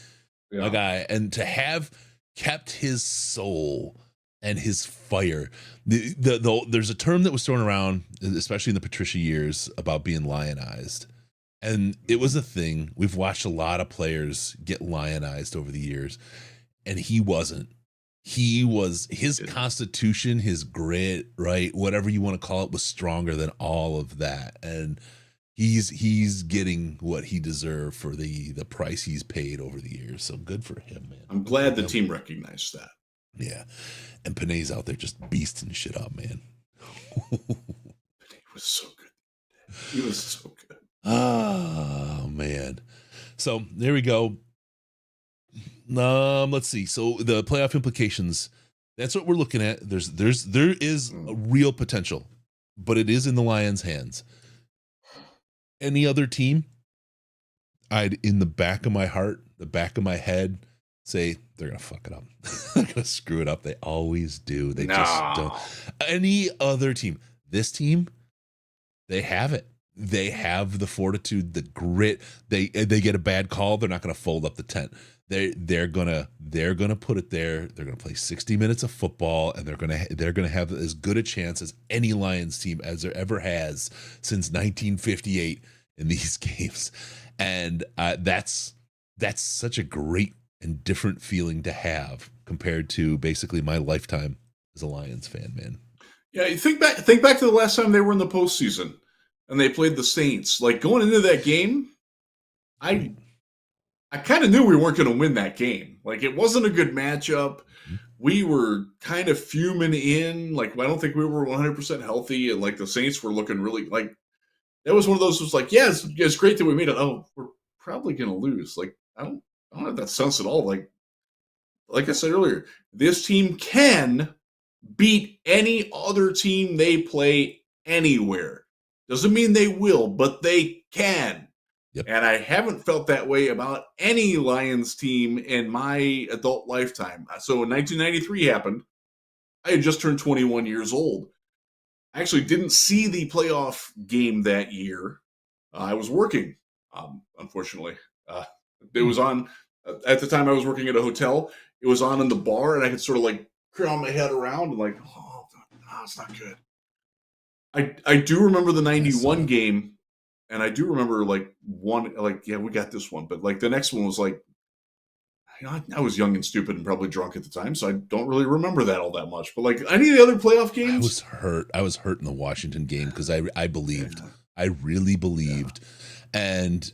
[SPEAKER 1] guy, and to have kept his soul and his fire. There's a term that was thrown around, especially in the Patricia years, about being lionized. And it was a thing. We've watched a lot of players get lionized over the years, and he wasn't. His constitution, his grit, right? Whatever you want to call it, was stronger than all of that. And he's getting what he deserved for the price he's paid over the years. So good for him, man.
[SPEAKER 2] I'm glad the team recognized that.
[SPEAKER 1] Yeah. And Panay's out there just beasting shit up, man.
[SPEAKER 2] Panay was so good. He was so good.
[SPEAKER 1] Oh man. So there we go. Let's see. So the playoff implications, that's what we're looking at. There is a real potential, but it is in the Lions' hands. Any other team, I'd, in the back of my heart, the back of my head, say they're gonna fuck it up. They're gonna screw it up. They always do. They just don't. Any other team. This team, they have it. They have the fortitude, the grit. They get a bad call, they're not going to fold up the tent. They're gonna put it there. They're gonna play 60 minutes of football, and they're gonna have as good a chance as any Lions team as there ever has since 1958 in these games. And that's such a great and different feeling to have compared to basically my lifetime as a Lions fan, man.
[SPEAKER 2] Yeah, you think back to the last time they were in the postseason. And they played the Saints. Like, going into that game, I kind of knew we weren't going to win that game. Like, it wasn't a good matchup. We were kind of fuming in. Like, I don't think we were 100% healthy. And, like, the Saints were looking really, like, that was one of those was like, yeah, it's great that we made it. Oh, we're probably going to lose. Like, I don't have that sense at all. Like I said earlier, this team can beat any other team they play anywhere. Doesn't mean they will, but they can. Yep. And I haven't felt that way about any Lions team in my adult lifetime. So when 1993 happened, I had just turned 21 years old. I actually didn't see the playoff game that year. I was working, unfortunately. It was on, at the time I was working at a hotel. It was on in the bar, and I could sort of like crown my head around and like, no, it's not good. I do remember the 91 game, and I do remember we got this one, but like the next one was like, I was young and stupid and probably drunk at the time, so I don't really remember that all that much. But like any of the other playoff games,
[SPEAKER 1] I was hurt in the Washington game because I believed, I really believed, and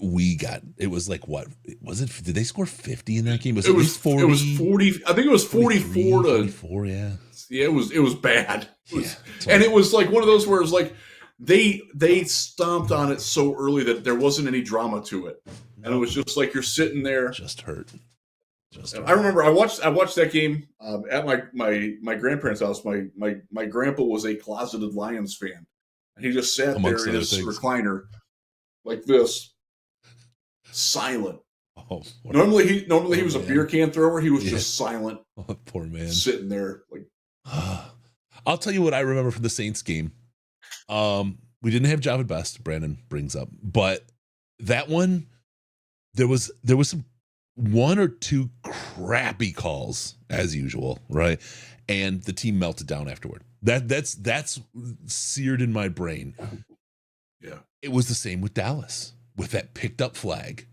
[SPEAKER 1] it was like, what was it? Did they score 50 in that game?
[SPEAKER 2] It was 40. It was 40. I think it was 44 to
[SPEAKER 1] 44. Yeah.
[SPEAKER 2] Yeah, it was bad. And it was like one of those where it was like they stomped on it so early that there wasn't any drama to it, and it was just like you're sitting there,
[SPEAKER 1] just hurt.
[SPEAKER 2] I remember I watched that game at my grandparents' house. My grandpa was a closeted Lions fan, and he just sat there in his recliner like this, silent.
[SPEAKER 1] Oh,
[SPEAKER 2] normally he was a beer can thrower. He was just silent.
[SPEAKER 1] Oh, poor man,
[SPEAKER 2] sitting there like.
[SPEAKER 1] I'll tell you what I remember from the Saints game. We didn't have Javid Best, Brandon brings up, but that one, there was some one or two crappy calls as usual, right? And the team melted down afterward. That's seared in my brain.
[SPEAKER 2] Yeah.
[SPEAKER 1] It was the same with Dallas with that picked up flag.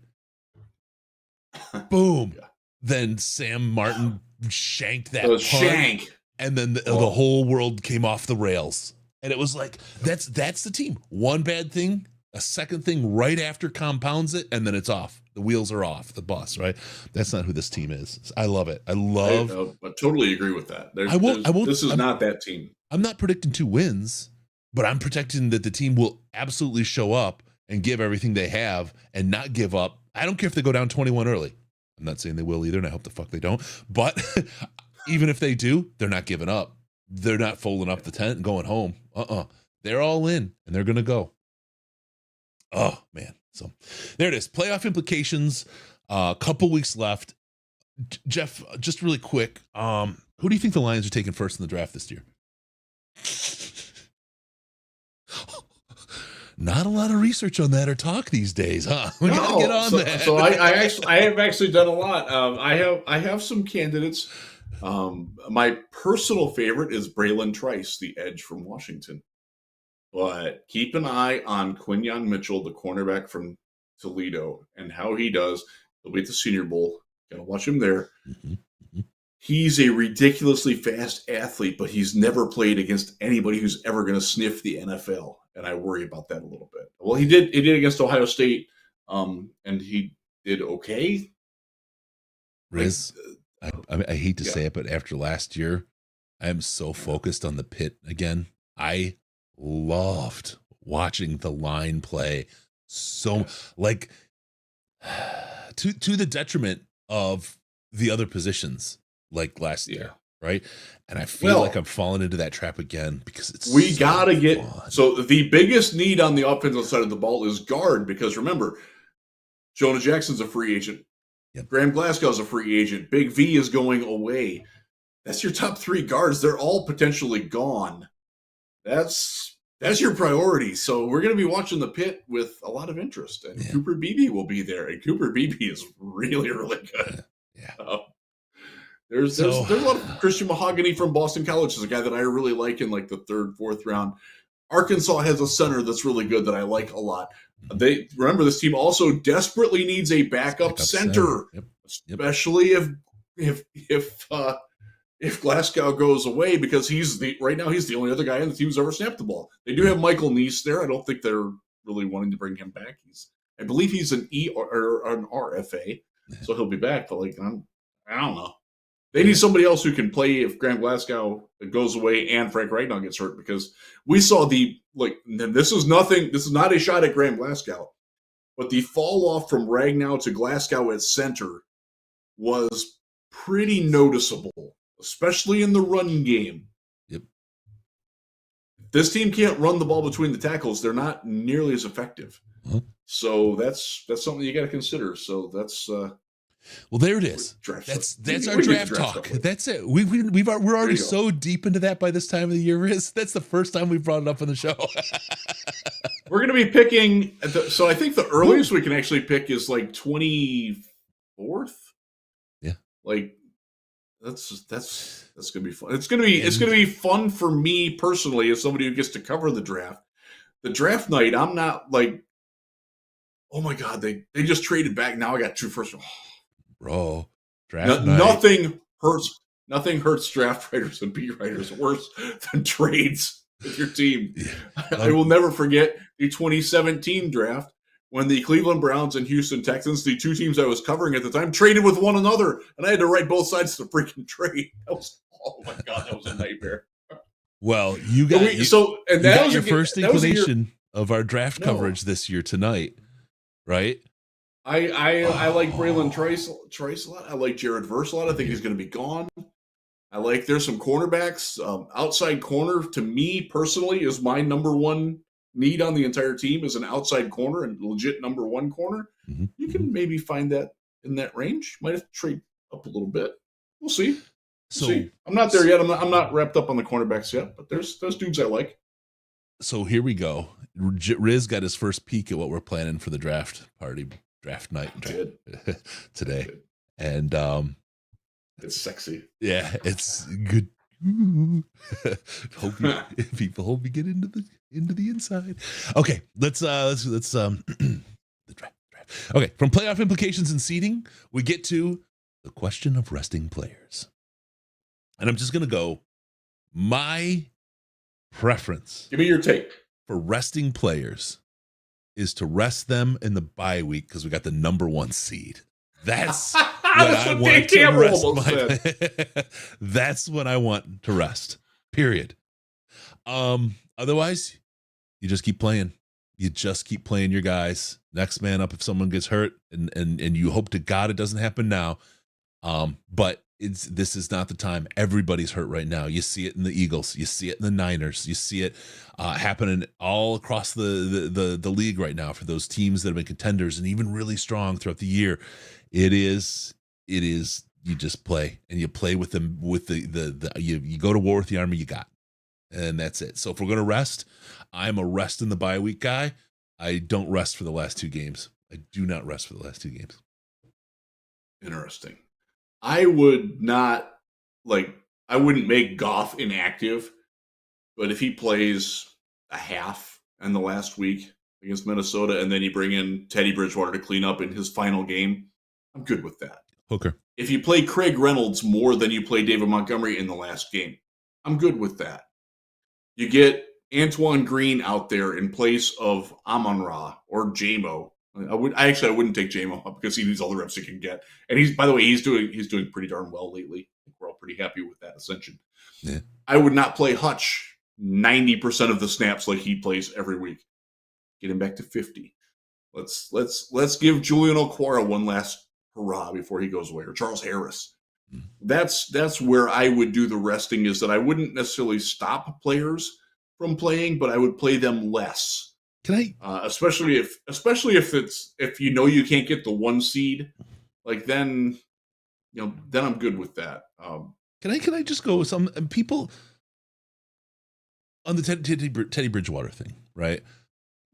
[SPEAKER 1] Boom.
[SPEAKER 2] Yeah.
[SPEAKER 1] Then Sam Martin shanked that punt,
[SPEAKER 2] shank.
[SPEAKER 1] and then the whole world came off the rails. And it was like, that's the team. One bad thing, a second thing right after compounds it, and then it's off. The wheels are off the bus, right? That's not who this team is. I love it. I
[SPEAKER 2] totally agree with that. This is not that team.
[SPEAKER 1] I'm not predicting 2 wins, but I'm predicting that the team will absolutely show up and give everything they have and not give up. I don't care if they go down 21 early. I'm not saying they will either, and I hope the fuck they don't. But even if they do, they're not giving up. They're not folding up the tent and going home. They're all in, and they're going to go. Oh, man. So there it is. Playoff implications. A couple weeks left. Jeff, just really quick, who do you think the Lions are taking first in the draft this year? Not a lot of research on that or talk these days, huh? We gotta get on that.
[SPEAKER 2] So I have actually done a lot. I have some candidates. My personal favorite is Braylon Trice, the edge from Washington. But keep an eye on Quinyon Mitchell, the cornerback from Toledo, and how he does. He'll be at the Senior Bowl. Gotta watch him there.
[SPEAKER 1] Mm-hmm.
[SPEAKER 2] He's a ridiculously fast athlete, but he's never played against anybody who's ever going to sniff the NFL, and I worry about that a little bit. Well, he did against Ohio State, and he did okay.
[SPEAKER 1] Riz, I hate to say it, but after last year, I am so focused on the pit again. I loved watching the line play so like to the detriment of the other positions like last year, right? And I feel like I'm falling into that trap again because it's
[SPEAKER 2] gotta get
[SPEAKER 1] fun.
[SPEAKER 2] So the biggest need on the offensive side of the ball is guard, because remember, Jonah Jackson's a free agent.
[SPEAKER 1] Yep.
[SPEAKER 2] Graham Glasgow's a free agent. Big V is going away. That's your top 3 guards. They're all potentially gone. That's your priority. So we're going to be watching the pit with a lot of interest. And Cooper Beebe will be there. And Cooper Beebe is really, really good.
[SPEAKER 1] Yeah.
[SPEAKER 2] There's a lot of Christian Mahogany from Boston College is a guy that I really like in like the 3rd, 4th round. Arkansas has a center that's really good that I like a lot. Remember, this team also desperately needs a backup center.
[SPEAKER 1] Yep.
[SPEAKER 2] Especially if Glasgow goes away, because right now he's the only other guy in the team who's ever snapped the ball. They do have Michael Neese there. I don't think they're really wanting to bring him back. I believe he's an or an RFA, so he'll be back. But I don't know. They need somebody else who can play if Graham Glasgow goes away and Frank Ragnow gets hurt, because we saw this is not a shot at Graham Glasgow, but the fall off from Ragnow to Glasgow at center was pretty noticeable, especially in the run game.
[SPEAKER 1] Yep.
[SPEAKER 2] This team can't run the ball between the tackles. They're not nearly as effective.
[SPEAKER 1] Uh-huh.
[SPEAKER 2] So that's something you got to consider. So that's
[SPEAKER 1] well, there it is. That's our draft talk. That's it. We're already so deep into that by this time of the year, Riz. That's the first time we've brought it up on the show.
[SPEAKER 2] We're going to be picking. So I think the earliest we can actually pick is like 24th.
[SPEAKER 1] Yeah.
[SPEAKER 2] Like that's going to be fun. It's going to be fun for me personally as somebody who gets to cover the draft. The draft night, I'm not like, oh my God, they just traded back. Now I got 2 first.
[SPEAKER 1] Bro, draft night.
[SPEAKER 2] Nothing hurts draft writers and beat writers worse than trades with your team. I will never forget the 2017 draft when the Cleveland Browns and Houston Texans, the 2 teams I was covering at the time, traded with one another, and I had to write both sides of the freaking trade. Oh my God, that was a nightmare.
[SPEAKER 1] Well, you got your first inclination of our draft coverage this year tonight, right?
[SPEAKER 2] I like Braylon Trice a lot. I like Jared Verse a lot. I think he's going to be gone. There's some cornerbacks. Outside corner, to me personally, is my number 1 need on the entire team, is an outside corner and legit number 1 corner.
[SPEAKER 1] Mm-hmm.
[SPEAKER 2] You can maybe find that in that range. Might have to trade up a little bit. We'll see. I'm not there yet. I'm not wrapped up on the cornerbacks yet, but there's dudes I like.
[SPEAKER 1] So here we go. Riz got his first peek at what we're planning for the draft party. draft night
[SPEAKER 2] Did.
[SPEAKER 1] today.
[SPEAKER 2] Did.
[SPEAKER 1] And
[SPEAKER 2] It's sexy.
[SPEAKER 1] yeah, it's good. People hope you get into the inside. Okay, let's the draft. Okay, from playoff implications and seeding, we get to the question of resting players. And I'm just gonna go. My preference
[SPEAKER 2] Give me your take.
[SPEAKER 1] for resting players is to rest them in the bye week because we got the number 1 seed. That's when I want to rest that's when I want to rest. Period. Otherwise, you just keep playing. You just keep playing your guys. Next man up if someone gets hurt, and you hope to God it doesn't happen now. But this is not the time. Everybody's hurt right now. You see it in the Eagles. You see it in the Niners. You see it happening all across the league right now for those teams that have been contenders and even really strong throughout the year. It is you just play, and you play with them with you go to war with the army you got, and that's it. So if we're gonna rest, I'm a rest in the bye week guy. I don't rest for the last 2 games. I do not rest for the last 2 games.
[SPEAKER 2] Interesting. I would not I wouldn't make Goff inactive, but if he plays a half in the last week against Minnesota, and then you bring in Teddy Bridgewater to clean up in his final game, I'm good with that.
[SPEAKER 1] Hooker.
[SPEAKER 2] If you play Craig Reynolds more than you play David Montgomery in the last game, I'm good with that. You get Antoine Green out there in place of Amon-Ra or J-Mo. I wouldn't take J-Mo up because he needs all the reps he can get. And he's doing pretty darn well lately. We're all pretty happy with that ascension.
[SPEAKER 1] Yeah.
[SPEAKER 2] I would not play Hutch 90% of the snaps like he plays every week. Get him back to 50. Let's give Julian Okwara one last hurrah before he goes away, or Charles Harris. That's where I would do the resting, is that I wouldn't necessarily stop players from playing, but I would play them less.
[SPEAKER 1] Can I?
[SPEAKER 2] Especially if you know you can't get the 1 seed, then I'm good with that.
[SPEAKER 1] Can I just go with some people on the Teddy Bridgewater thing, right?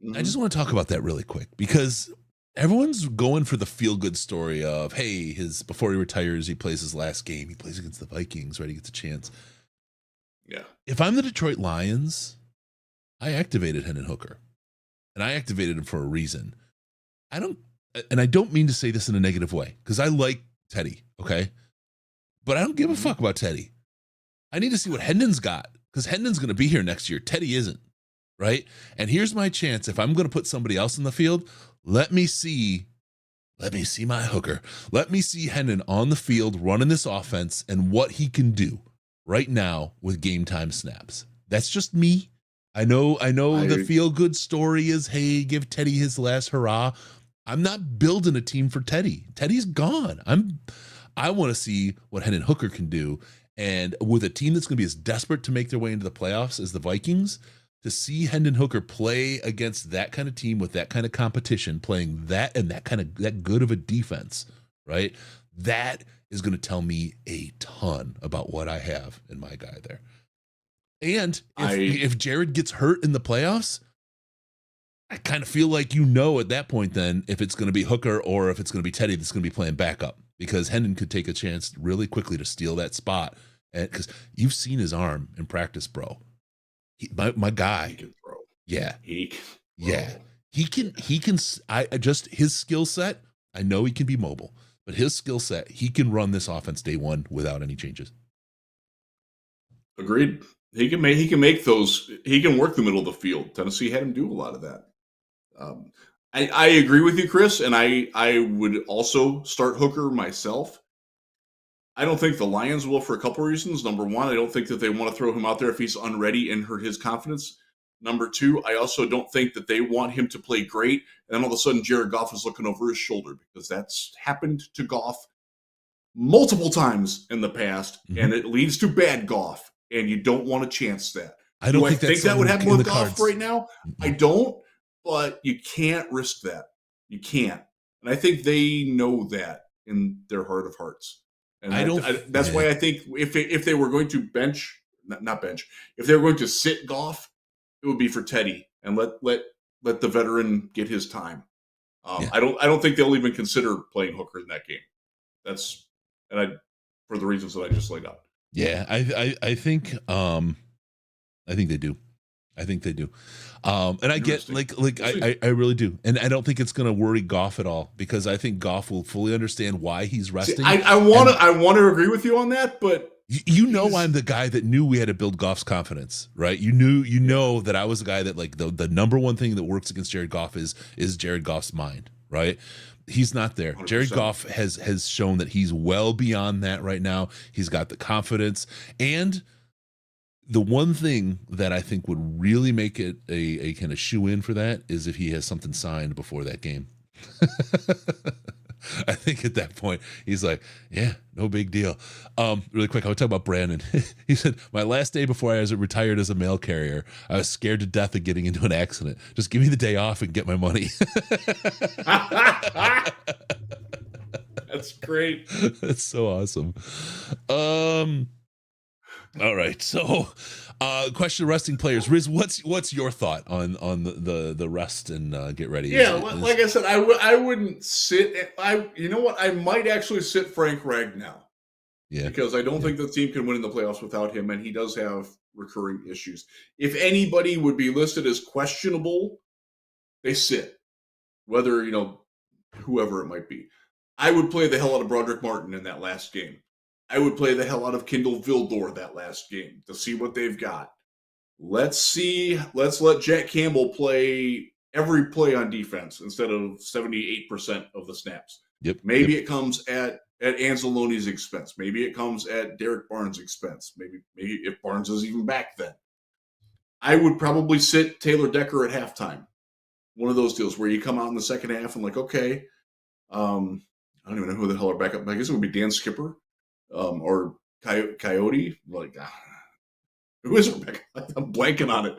[SPEAKER 2] Mm-hmm.
[SPEAKER 1] I just want to talk about that really quick because everyone's going for the feel-good story of, hey, before he retires, he plays his last game. He plays against the Vikings, right? He gets a chance.
[SPEAKER 2] Yeah.
[SPEAKER 1] If I'm the Detroit Lions, I activated Hendon Hooker, and I activated him for a reason. I don't mean to say this in a negative way because I like Teddy, okay? But I don't give a fuck about Teddy. I need to see what Hendon's got because Hendon's going to be here next year. Teddy isn't, right? And here's my chance. If I'm going to put somebody else in the field, let me see my Hooker. Let me see Hendon on the field running this offense and what he can do right now with game time snaps. That's just me. I know the feel-good story is, hey, give Teddy his last hurrah. I'm not building a team for Teddy. Teddy's gone. I want to see what Hendon Hooker can do. And with a team that's going to be as desperate to make their way into the playoffs as the Vikings, to see Hendon Hooker play against that kind of team with that kind of competition, playing that and that good of a defense, right? That is going to tell me a ton about what I have in my guy there. And if Jared gets hurt in the playoffs, I kind of feel like at that point then if it's going to be Hooker or if it's going to be Teddy that's going to be playing backup, because Hendon could take a chance really quickly to steal that spot. And because you've seen his arm in practice, bro. My guy,
[SPEAKER 2] he can throw.
[SPEAKER 1] Yeah,
[SPEAKER 2] he
[SPEAKER 1] can. His skill set. I know he can be mobile, but his skill set, he can run this offense day one without any changes.
[SPEAKER 2] Agreed. He can make those. He can work the middle of the field. Tennessee had him do a lot of that. I agree with you, Chris, and I would also start Hooker myself. I don't think the Lions will for a couple of reasons. Number one, I don't think that they want to throw him out there if he's unready and hurt his confidence. Number two, I also don't think that they want him to play great, and then all of a sudden Jared Goff is looking over his shoulder, because that's happened to Goff multiple times in the past, and it leads to bad Goff, and you don't want to chance that.
[SPEAKER 1] I don't think
[SPEAKER 2] that would happen with Goff right now? I don't, but you can't risk that. You can't. And I think they know that in their heart of hearts. And that's why I think if they were going to if they were going to sit Goff, it would be for Teddy and let the veteran get his time.
[SPEAKER 1] Yeah.
[SPEAKER 2] I don't think they'll even consider playing Hooker in that game. For the reasons that I just laid out.
[SPEAKER 1] Yeah, I think they do. I think they do. And I get I really do. And I don't think it's going to worry Goff at all, because I think Goff will fully understand why he's resting.
[SPEAKER 2] See, I want to agree with you on that, but
[SPEAKER 1] you know, I'm the guy that knew we had to build Goff's confidence, right? You know that I was the guy that, like, the number one thing that works against Jared Goff is Jared Goff's mind, right? He's not there. 100%. Jared Goff has shown that he's well beyond that right now. He's got the confidence, and the one thing that I think would really make it a kind of shoe in for that is if he has something signed before that game. I think at that point he's like, yeah, no big deal. Really quick, I would talk about Brandon. He said, my last day before I was retired as a mail carrier, I was scared to death of getting into an accident. Just give me the day off and get my money.
[SPEAKER 2] That's great.
[SPEAKER 1] That's so awesome. All right. So, question of resting players. Riz, what's your thought on the rest and get ready?
[SPEAKER 2] Yeah, like I said, I wouldn't sit. You know what? I might actually sit Frank Ragnow. Yeah. Because I don't think the team can win in the playoffs without him, and he does have recurring issues. If anybody would be listed as questionable, they sit. Whether, whoever it might be. I would play the hell out of Broderick Martin in that last game. I would play the hell out of Kindle Vildor that last game to see what they've got. Let's let Jack Campbell play every play on defense instead of 78% of the snaps. Maybe it comes at Anzalone's expense. Maybe it comes at Derek Barnes' expense. Maybe if Barnes is even back then. I would probably sit Taylor Decker at halftime. One of those deals where you come out in the second half and like, okay, I don't even know who the hell are back up. I guess it would be Dan Skipper. Or Coyote, who is Rebecca? I'm blanking on it.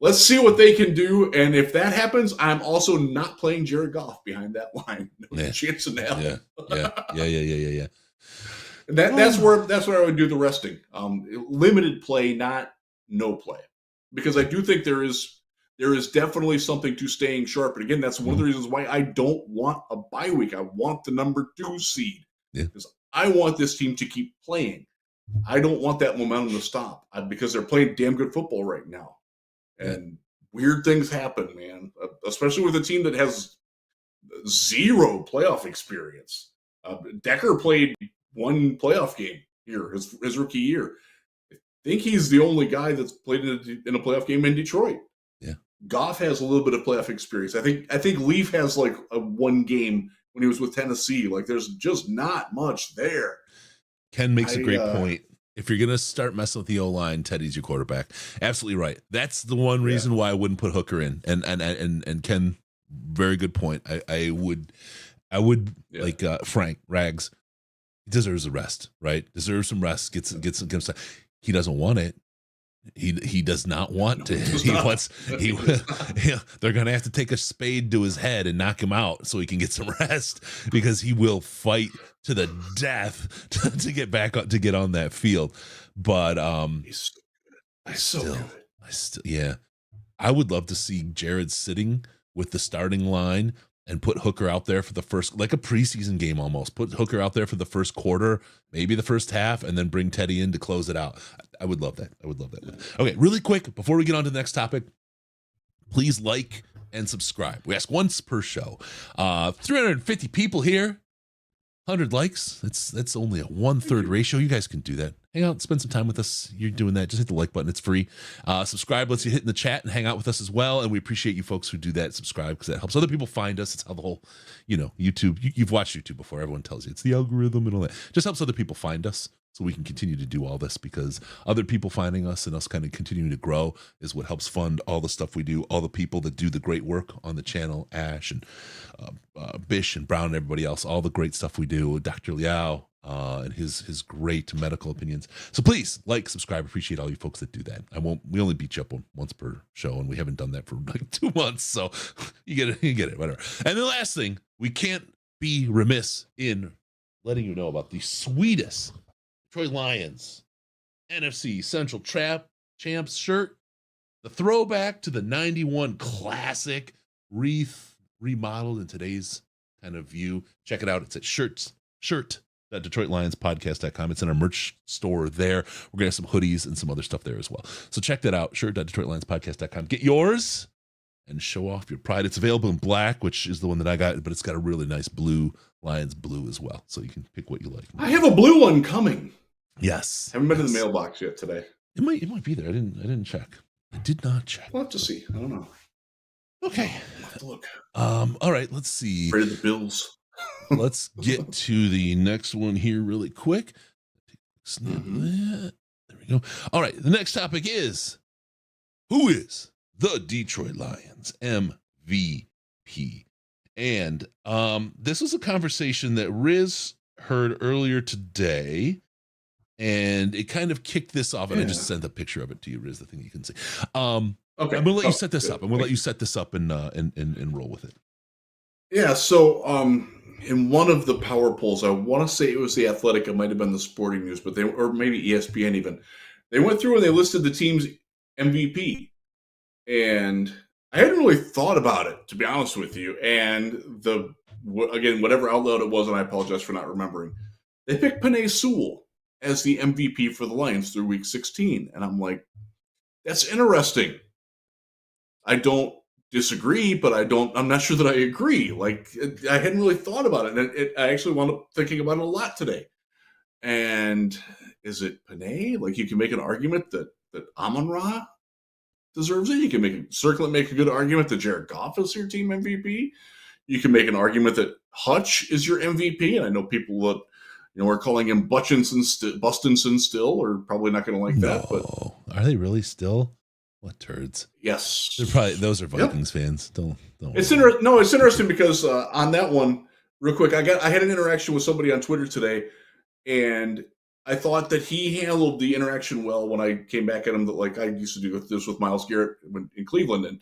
[SPEAKER 2] Let's see what they can do, and if that happens, I'm also not playing Jared Goff behind that line. No chance in hell.
[SPEAKER 1] Yeah.
[SPEAKER 2] And that's where I would do the resting. Limited play, not no play, because I do think there is definitely something to staying sharp. And again, that's one of the reasons why I don't want a bye week. I want the number 2 seed because I want this team to keep playing. I don't want that momentum to stop because they're playing damn good football right now. And weird things happen, man, especially with a team that has 0 playoff experience. Decker played 1 playoff game here, his rookie year. I think he's the only guy that's played in a playoff game in Detroit.
[SPEAKER 1] Yeah.
[SPEAKER 2] Goff has a little bit of playoff experience. I think Leaf has like a 1 game when he was with Tennessee. Like, there's just not much there.
[SPEAKER 1] Ken makes a great point. If you're going to start messing with the O-line, Teddy's your quarterback. Absolutely right. That's the one reason why I wouldn't put Hooker in. And Ken, very good point. I would like Frank Rags. He deserves a rest, right? Deserves some rest. Get some. He doesn't want it. He does not want to. They're going to have to take a spade to his head and knock him out so he can get some rest, because he will fight to the death to get back to get on that field. But
[SPEAKER 2] he's so good.
[SPEAKER 1] I would love to see Jared sitting with the starting line and put Hooker out there for the first, like a preseason game almost. Put Hooker out there for the first quarter, maybe the first half, and then bring Teddy in to close it out. I would love that. Okay, really quick, before we get on to the next topic, please like and subscribe. We ask once per show. 350 people here. 100 likes. That's only a 1/3 ratio. You guys can do that. Hang out, spend some time with us. You're doing that. Just hit the like button. It's free. Subscribe lets you hit in the chat and hang out with us as well. And we appreciate you folks who do that. Subscribe, because that helps other people find us. It's how the whole, YouTube. You've watched YouTube before. Everyone tells you it's the algorithm and all that. Just helps other people find us, so we can continue to do all this, because other people finding us and us kind of continuing to grow is what helps fund all the stuff we do. All the people that do the great work on the channel, Ash and Bish and Brown and everybody else, all the great stuff we do, Dr. Liao and his great medical opinions. So please like, subscribe. Appreciate all you folks that do that. We only beat you up once per show, and we haven't done that for like 2 months. So you get it, whatever. And the last thing, we can't be remiss in letting you know about the sweetest Detroit Lions NFC Central Champs shirt, the throwback to the 91 classic wreath remodeled in today's kind of view. Check it out. It's at shirt.detroitlionspodcast.com. It's in our merch store there. We're going to have some hoodies and some other stuff there as well. So check that out, shirt.detroitlionspodcast.com. Get yours and show off your pride. It's available in black, which is the one that I got, but it's got a really nice blue, Lions blue as well. So you can pick what you like.
[SPEAKER 2] I have a blue one coming.
[SPEAKER 1] Yes.
[SPEAKER 2] Haven't been to the mailbox yet today.
[SPEAKER 1] It might be there. I didn't check. I did not check.
[SPEAKER 2] We'll have to see. I don't know.
[SPEAKER 1] Okay.
[SPEAKER 2] We'll have to look.
[SPEAKER 1] All right, let's see.
[SPEAKER 2] Afraid of the Bills.
[SPEAKER 1] Let's get to the next one here really quick. There we go. All right, the next topic is, who is the Detroit Lions MVP? And this was a conversation that Riz heard earlier today, and it kind of kicked this off. And I just sent a picture of it to you, Riz, the thing you can see. Okay, I'm gonna let you set this up. I'm gonna let you set this up and roll with it.
[SPEAKER 2] Yeah. So in one of the power polls, I want to say it was the Athletic, it might have been the Sporting News, but or maybe ESPN even. They went through and they listed the team's MVP, and I hadn't really thought about it, to be honest with you. And again, whatever outlet it was, and I apologize for not remembering, they picked Penei Sewell as the MVP for the Lions through week 16. And I'm like, that's interesting. I don't disagree, but I'm not sure that I agree. Like, I hadn't really thought about it. And I actually wound up thinking about it a lot today. And is it Penei? Like, you can make an argument that Amon-Ra deserves it. You can make a good argument that Jared Goff is your team MVP. You can make an argument that Hutch is your MVP. And I know people that, we're calling him Bustinson still, or probably not going to like that. But
[SPEAKER 1] are they really still? What turds?
[SPEAKER 2] Yes,
[SPEAKER 1] those are Vikings fans. Don't.
[SPEAKER 2] It's interesting because on that one, real quick, I had an interaction with somebody on Twitter today, and I thought that he handled the interaction well when I came back at him. That, like, I used to do this with Myles Garrett in Cleveland, and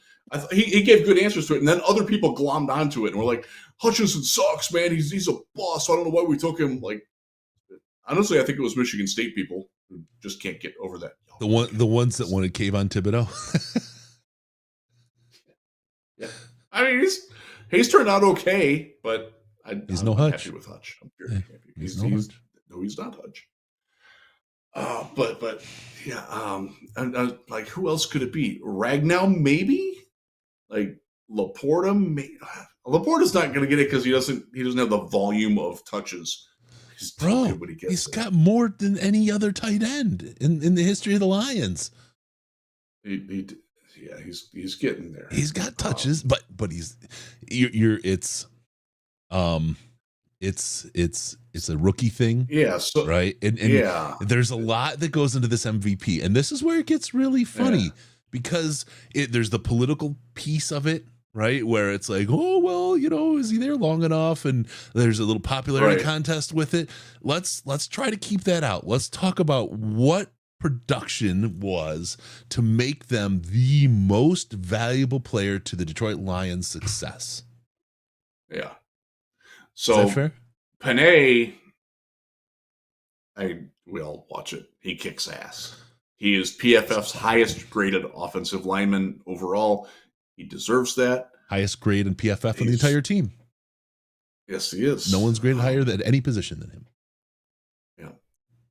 [SPEAKER 2] he gave good answers to it. And then other people glommed onto it and were like, "Hutchinson sucks, man. He's a boss. So I don't know why we took him." Like, honestly, I think it was Michigan State people who just can't get over that.
[SPEAKER 1] The ones that wanted Kayvon Thibodeau.
[SPEAKER 2] Yeah, I mean he's turned out okay, but
[SPEAKER 1] he's
[SPEAKER 2] I'm
[SPEAKER 1] no Hutch.
[SPEAKER 2] happy with Hutch. I'm very happy. He's not Hutch. But yeah, and like, who else could it be? Ragnow, maybe? Like Laporta, maybe. Laporta's not going to get it because he doesn't have the volume of touches.
[SPEAKER 1] Bro, he's got more than any other tight end in the history of the Lions.
[SPEAKER 2] He's getting there.
[SPEAKER 1] He's got touches, but it's a rookie thing.
[SPEAKER 2] Yeah. So,
[SPEAKER 1] right. And there's a lot that goes into this MVP, and this is where it gets really funny because there's the political piece of it. Right, where it's like, oh, well, is he there long enough? And there's a little popularity contest with it. Let's try to keep that out. Let's talk about what production was to make them the most valuable player to the Detroit Lions' success.
[SPEAKER 2] Yeah. So
[SPEAKER 1] is that fair?
[SPEAKER 2] Penei, we'll watch it. He kicks ass. He is PFF's highest graded offensive lineman overall. He deserves that.
[SPEAKER 1] Highest grade in PFF on the entire team.
[SPEAKER 2] Yes, he is.
[SPEAKER 1] No one's graded higher at any position than him.
[SPEAKER 2] Yeah.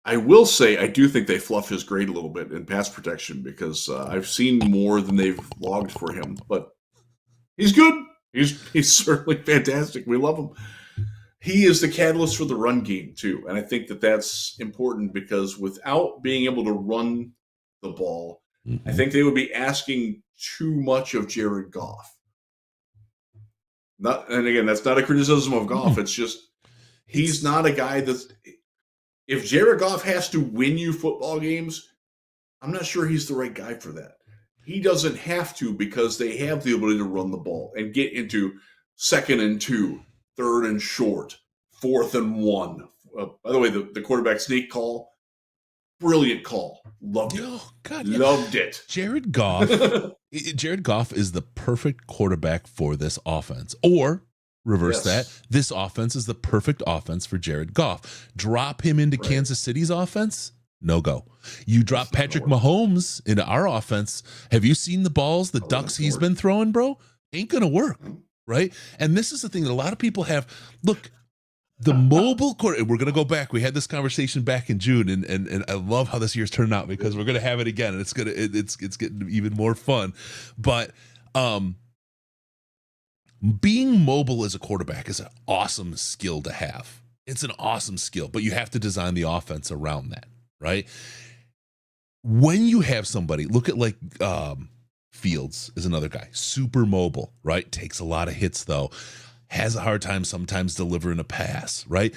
[SPEAKER 2] I will say, I do think they fluff his grade a little bit in pass protection because I've seen more than they've logged for him. But he's good. He's certainly fantastic. We love him. He is the catalyst for the run game, too. And I think that's important because without being able to run the ball, I think they would be asking too much of Jared Goff. And again, that's not a criticism of Goff. It's just he's not a guy that if Jared Goff has to win you football games, I'm not sure he's the right guy for that. He doesn't have to because they have the ability to run the ball and get into 2nd and 2, 3rd and short, 4th and 1. By the way, the quarterback sneak call, brilliant call. Loved it.
[SPEAKER 1] Oh, God,
[SPEAKER 2] Loved it.
[SPEAKER 1] Jared Goff is the perfect quarterback for this offense. Or reverse that. This offense is the perfect offense for Jared Goff. Drop him into Kansas City's offense. No go. You drop Patrick Mahomes into our offense. Have you seen the balls, the ducks he's been throwing, bro? Ain't going to work. right? And this is the thing that a lot of people have. Look, the mobile quarter. We're going to go back. We had this conversation back in June, and I love how this year's turned out because we're going to have it again, and it's getting even more fun. But being mobile as a quarterback is an awesome skill to have. It's an awesome skill, but you have to design the offense around that, right? When you have somebody, look at like Fields is another guy, super mobile, right? Takes a lot of hits though. Has a hard time sometimes delivering a pass, right?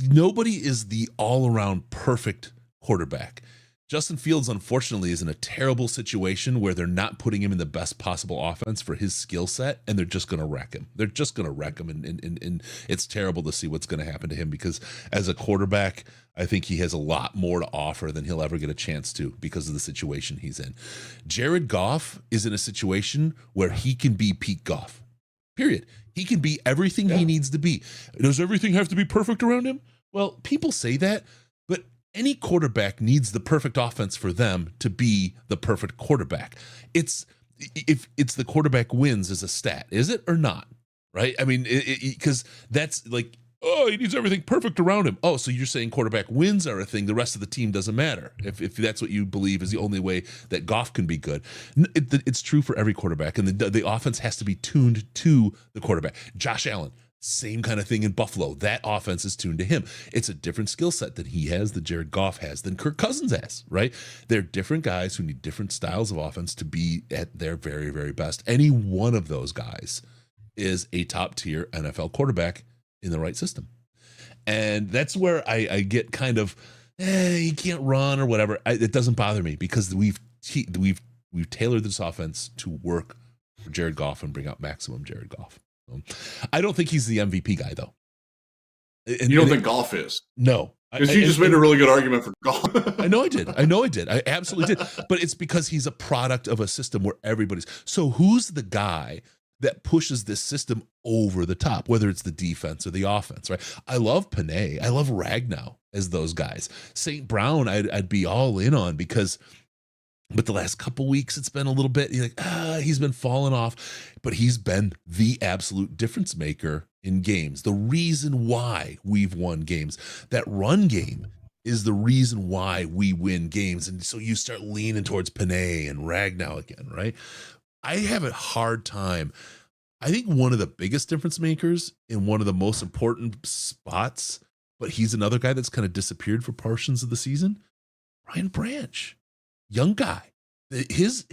[SPEAKER 1] Nobody is the all-around perfect quarterback. Justin Fields, unfortunately, is in a terrible situation where they're not putting him in the best possible offense for his skill set, and they're just going to wreck him. They're just going to wreck him, and it's terrible to see what's going to happen to him because as a quarterback, I think he has a lot more to offer than he'll ever get a chance to because of the situation he's in. Jared Goff is in a situation where he can be Pete Goff. Period. He can be everything he needs to be. Does everything have to be perfect around him? Well, people say that, but any quarterback needs the perfect offense for them to be the perfect quarterback. If it's the quarterback wins as a stat, is it or not? Right? I mean, because that's like, oh, he needs everything perfect around him. Oh, so you're saying quarterback wins are a thing. The rest of the team doesn't matter. If that's what you believe is the only way that Goff can be good. It's true for every quarterback, and the offense has to be tuned to the quarterback. Josh Allen, same kind of thing in Buffalo. That offense is tuned to him. It's a different skill set that he has, that Jared Goff has, than Kirk Cousins has, right? They're different guys who need different styles of offense to be at their very, very best. Any one of those guys is a top-tier NFL quarterback in the right system. And that's where I get kind of, you can't run or whatever. It doesn't bother me because we've tailored this offense to work for Jared Goff and bring out maximum Jared Goff. I don't think he's the MVP guy, though.
[SPEAKER 2] You don't think Goff is?
[SPEAKER 1] No.
[SPEAKER 2] Because you just made a really good argument for Goff.
[SPEAKER 1] I know I did. I absolutely did. But it's because he's a product of a system where everybody's. So who's the guy that pushes this system over the top, whether it's the defense or the offense, right? I love Panay. I love Ragnow as those guys. St. Brown, I'd be all in on because, but the last couple weeks, it's been a little bit, you're like, he's been falling off, but he's been the absolute difference maker in games. The reason why we've won games, that run game is the reason why we win games. And so you start leaning towards Panay and Ragnow again, right? I have a hard time. I think one of the biggest difference makers in one of the most important spots, but he's another guy that's kind of disappeared for portions of the season. Ryan Branch, young guy. His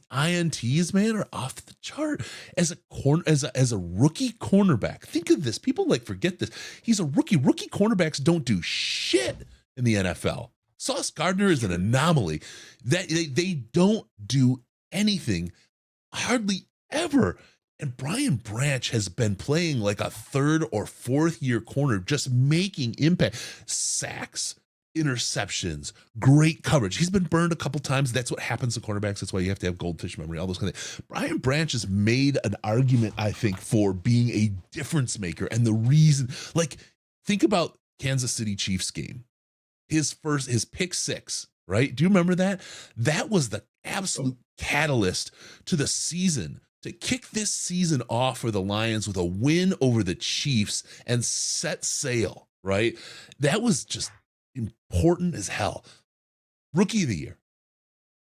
[SPEAKER 1] INTs, man, are off the chart as a rookie cornerback. Think of this. People forget this. He's a rookie. Rookie cornerbacks don't do shit in the NFL. Sauce Gardner is an anomaly. That they don't do anything hardly ever. And Brian Branch has been playing like a third or fourth year corner, just making impact. Sacks, interceptions, great coverage. He's been burned a couple times. That's what happens to cornerbacks. That's why you have to have goldfish memory, all those kind of things. Brian Branch has made an argument, I think, for being a difference maker. And the reason, think about Kansas City Chiefs game. His pick six, right? Do you remember that? That was the absolute catalyst to the season, to kick this season off for the Lions with a win over the Chiefs and set sail, right? That was just important as hell. Rookie of the year,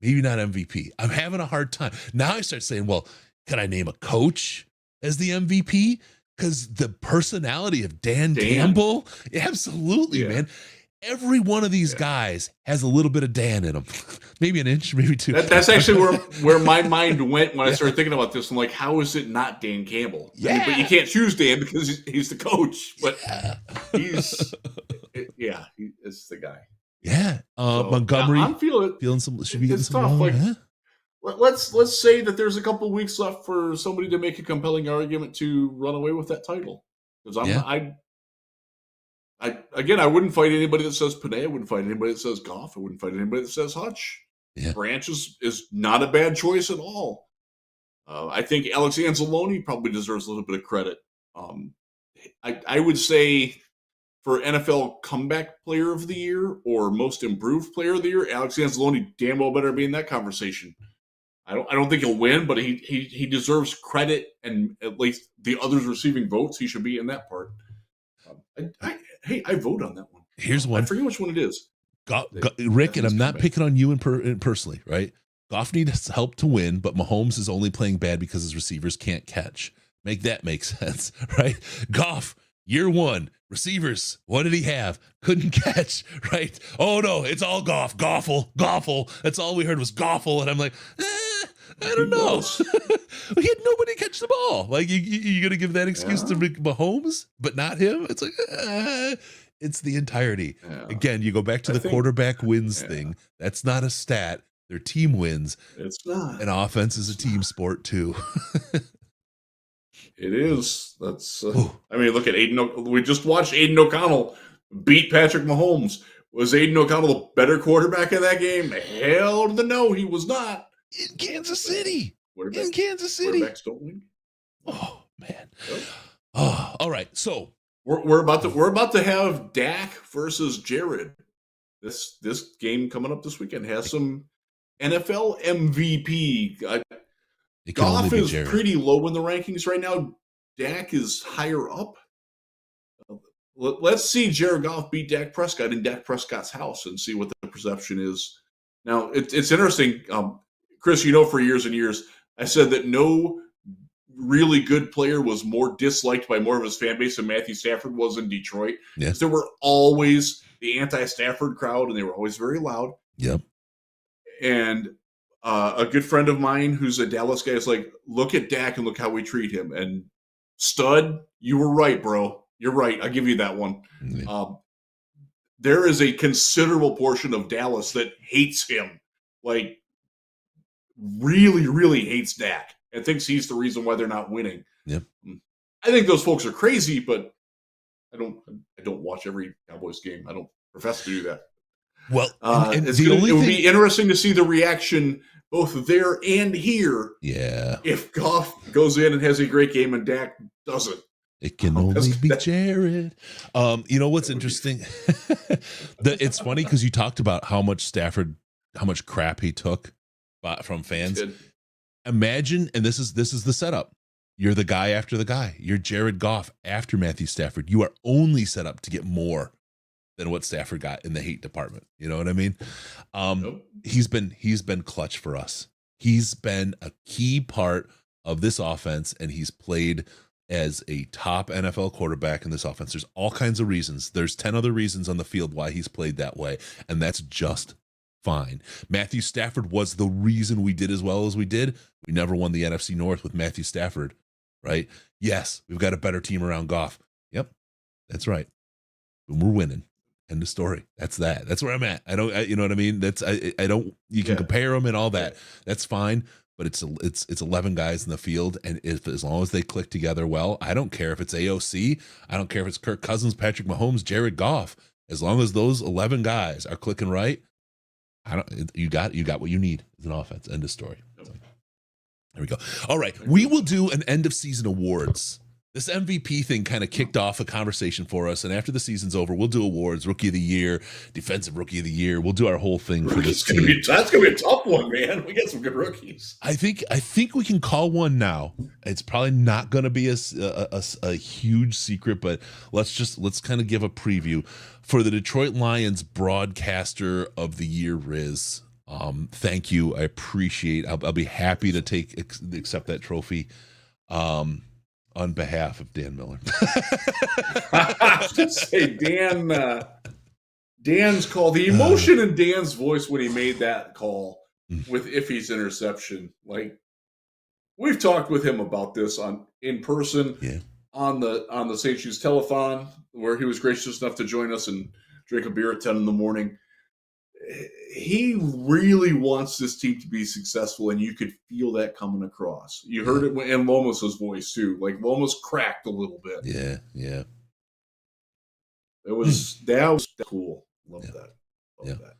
[SPEAKER 1] maybe not MVP. I'm having a hard time. Now I start saying, well, can I name a coach as the MVP? Because the personality of Dan Campbell, absolutely, man. Every one of these guys has a little bit of Dan in them. Maybe an inch, maybe two.
[SPEAKER 2] That's actually where my mind went when I started thinking about this. I'm like, how is it not Dan Campbell?
[SPEAKER 1] Yeah.
[SPEAKER 2] I mean, but you can't choose Dan because he's the coach. But he's the guy.
[SPEAKER 1] Yeah. Montgomery.
[SPEAKER 2] I'm feeling
[SPEAKER 1] some. Should be getting some
[SPEAKER 2] tough.
[SPEAKER 1] love,
[SPEAKER 2] Let's say that there's a couple weeks left for somebody to make a compelling argument to run away with that title. Because I wouldn't fight anybody that says Panay. I wouldn't fight anybody that says Goff. I wouldn't fight anybody that says Hutch.
[SPEAKER 1] Yeah.
[SPEAKER 2] Branch is not a bad choice at all. I think Alex Anzalone probably deserves a little bit of credit. I would say for NFL Comeback Player of the Year or Most Improved Player of the Year, Alex Anzalone damn well better be in that conversation. I don't think he'll win, but he deserves credit, and at least the others receiving votes, he should be in that part. I vote on that one.
[SPEAKER 1] Here's one.
[SPEAKER 2] I forget which one it is.
[SPEAKER 1] Rick, and I'm not picking on you personally, right? Goff needs help to win, but Mahomes is only playing bad because his receivers can't catch. Make that make sense, right? Goff, year one, receivers, what did he have? Couldn't catch, right? Oh no, it's all Goff, Goffle. That's all we heard was Goffle, and I'm like, I don't know. He had nobody catch the ball. Like, you gonna give that excuse to Mahomes, but not him? It's like, it's the entirety. Yeah. Again, you go back to the quarterback wins thing. That's not a stat. Their team wins.
[SPEAKER 2] It's not.
[SPEAKER 1] And offense is a team sport too.
[SPEAKER 2] It is. That's. I mean, look at Aiden. We just watched Aiden O'Connell beat Patrick Mahomes. Was Aiden O'Connell the better quarterback in that game? Hell to the no, he was not.
[SPEAKER 1] In Kansas City. Quarterbacks
[SPEAKER 2] don't win.
[SPEAKER 1] Oh man. Oh, all right. So
[SPEAKER 2] we're about to have Dak versus Jared. This game coming up this weekend has some NFL MVP. Goff is pretty low in the rankings right now. Dak is higher up. Let's see Jared Goff beat Dak Prescott in Dak Prescott's house and see what the perception is. Now, it's interesting. Chris, for years and years, I said that no really good player was more disliked by more of his fan base than Matthew Stafford was in Detroit. Yes. There were always the anti-Stafford crowd, and they were always very loud.
[SPEAKER 1] Yep.
[SPEAKER 2] And a good friend of mine who's a Dallas guy is like, look at Dak and look how we treat him. And stud, you were right, bro. You're right. I'll give you that one. Mm-hmm. There is a considerable portion of Dallas that hates him. Like, really, really hates Dak and thinks he's the reason why they're not winning.
[SPEAKER 1] Yep.
[SPEAKER 2] I think those folks are crazy, but I don't watch every Cowboys game. I don't profess to do that.
[SPEAKER 1] Well,
[SPEAKER 2] it would be interesting to see the reaction both there and here.
[SPEAKER 1] Yeah.
[SPEAKER 2] If Goff goes in and has a great game and Dak doesn't.
[SPEAKER 1] It can only be Jared. You know what's interesting? It's funny because you talked about how much crap he took from fans. Imagine, and this is the setup. You're the guy after the guy. You're Jared Goff after Matthew Stafford. You are only set up to get more than what Stafford got in the hate department. You know what I mean?
[SPEAKER 2] Nope.
[SPEAKER 1] He's been clutch for us. He's been a key part of this offense, and he's played as a top NFL quarterback in this offense. There's all kinds of reasons. There's 10 other reasons on the field why he's played that way, and that's just fine. Matthew Stafford was the reason we did as well as we did. We never won the NFC North with Matthew Stafford, right? Yes, we've got a better team around Goff. Yep, that's right. And we're winning. End of story. That's that. That's where I'm at. You know what I mean? I don't. You can compare them and all that. That's fine. But it's 11 guys in the field, and as long as they click together well, I don't care if it's AOC. I don't care if it's Kirk Cousins, Patrick Mahomes, Jared Goff. As long as those 11 guys are clicking right, you got what you need as an offense. End of story. So, there we go. All right, we will do an end of season awards. This MVP thing kind of kicked off a conversation for us, and after the season's over, we'll do awards: Rookie of the Year, Defensive Rookie of the Year. We'll do our whole thing for this team.
[SPEAKER 2] That's gonna be a tough one, man. We got some good rookies.
[SPEAKER 1] I think we can call one now. It's probably not going to be a huge secret, but let's kind of give a preview for the Detroit Lions Broadcaster of the Year, Riz. Thank you. I appreciate. I'll be happy to accept that trophy. On behalf of Dan Miller.
[SPEAKER 2] I should say Dan's call, the emotion in Dan's voice when he made that call with Iffy's interception. Like, we've talked with him about this in person on the St. Jude's telethon, where he was gracious enough to join us and drink a beer at 10 in the morning. He really wants this team to be successful, and you could feel that coming across. You heard it in Lomos's voice too. Like, Lomos cracked a little bit.
[SPEAKER 1] Yeah.
[SPEAKER 2] That was cool. Love that. Love that.